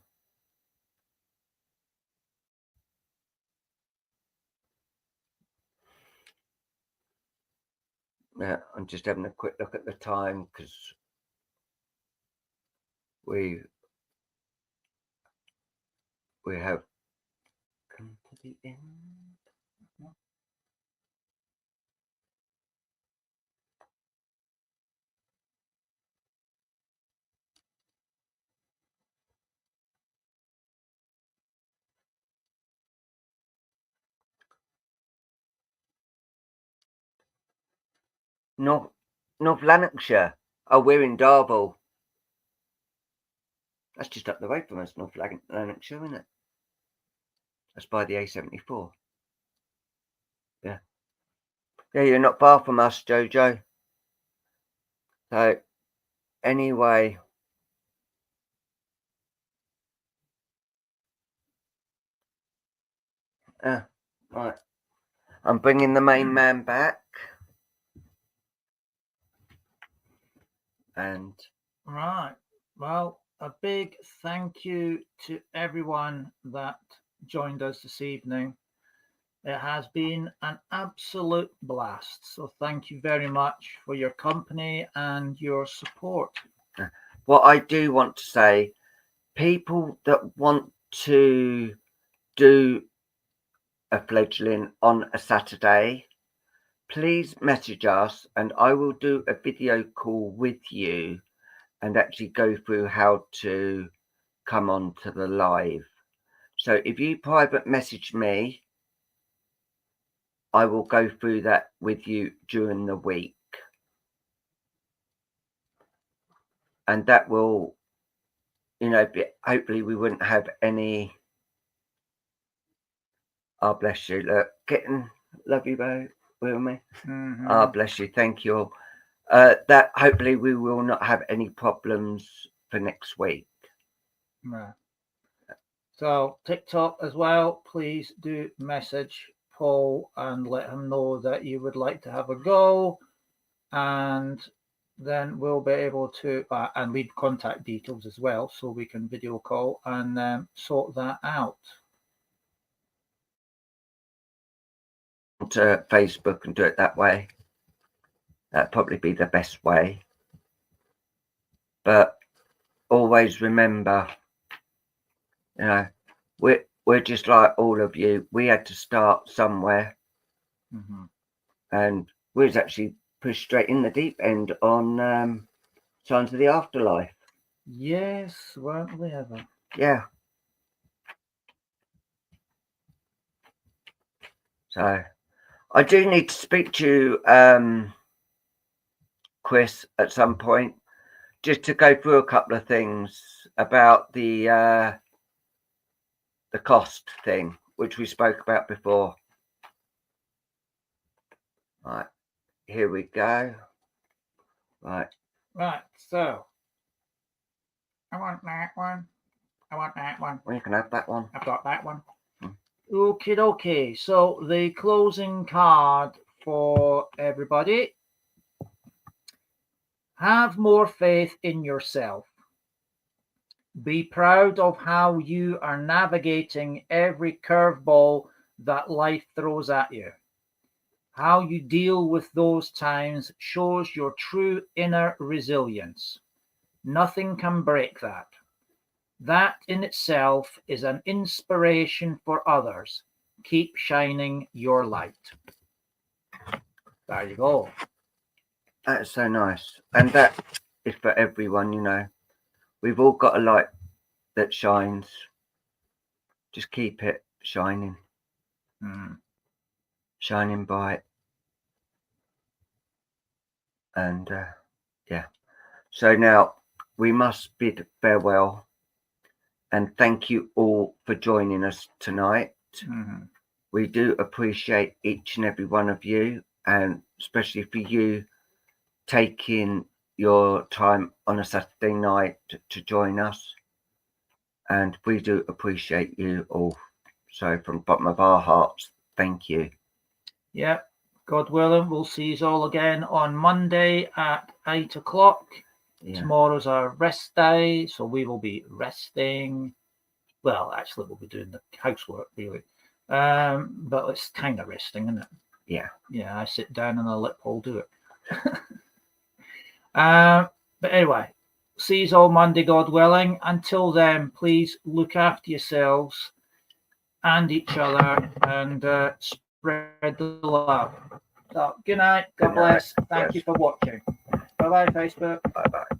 Yeah, I'm just having a quick look at the time because we have come to the end. North Lanarkshire. Oh, we're in Darvel. That's just up the road from us, North Lanarkshire, isn't it? That's by the A74. Yeah. Yeah, you're not far from us, Jojo. So, anyway. Right. I'm bringing the main man back. And right. Well, a big thank you to everyone that joined us this evening. It has been an absolute blast. So thank you very much for your company and your support. What I do want to say, people that want to do a fledgling on a Saturday, please message us and I will do a video call with you and actually go through how to come on to the live. So if you private message me, I will go through that with you during the week. And that will, hopefully we wouldn't have any. Oh, bless you. Look, kitten, love you, babe. With me. Mm-hmm. Oh, bless you. Thank you. That hopefully we will not have any problems for next week. Right. So TikTok as well, please do message Paul and let him know that you would like to have a go, and then we'll be able to and leave contact details as well so we can video call and sort that out. To Facebook and do it that way. That'd probably be the best way. But always remember, we're just like all of you. We had to start somewhere. Mm-hmm. And we was actually pushed straight in the deep end on Signs of the Afterlife. Yes, weren't we ever? Yeah. So I do need to speak to you, Chris, at some point, just to go through a couple of things about the cost thing, which we spoke about before. Right, here we go. Right, so I want that one. I want that one. Well, you can have that one. I've got that one. Okay. So the closing card for everybody. Have more faith in yourself. Be proud of how you are navigating every curveball that life throws at you. How you deal with those times shows your true inner resilience. Nothing can break that. That in itself is an inspiration for others. keep shining your light. There you go. That's so nice. And that is for everyone, you know. We've all got a light that shines. Just keep it shining. Shining bright. And yeah. So now we must bid farewell. And thank you all for joining us tonight. We do appreciate each and every one of you, and especially for you taking your time on a Saturday night to join us. And we do appreciate you all. So from the bottom of our hearts, thank you. Yeah, God willing, we'll see you all again on Monday at 8 o'clock. Yeah. Tomorrow's our rest day, so we will be resting. Well, actually, we'll be doing the housework, really. But it's kind of resting, isn't it? Yeah. Yeah, I sit down and I let Paul do it. But anyway, see you all Monday, God willing. Until then, please look after yourselves and each other and spread the love. So, good night. God bless. Thank you for watching. Bye-bye, Facebook. Bye-bye.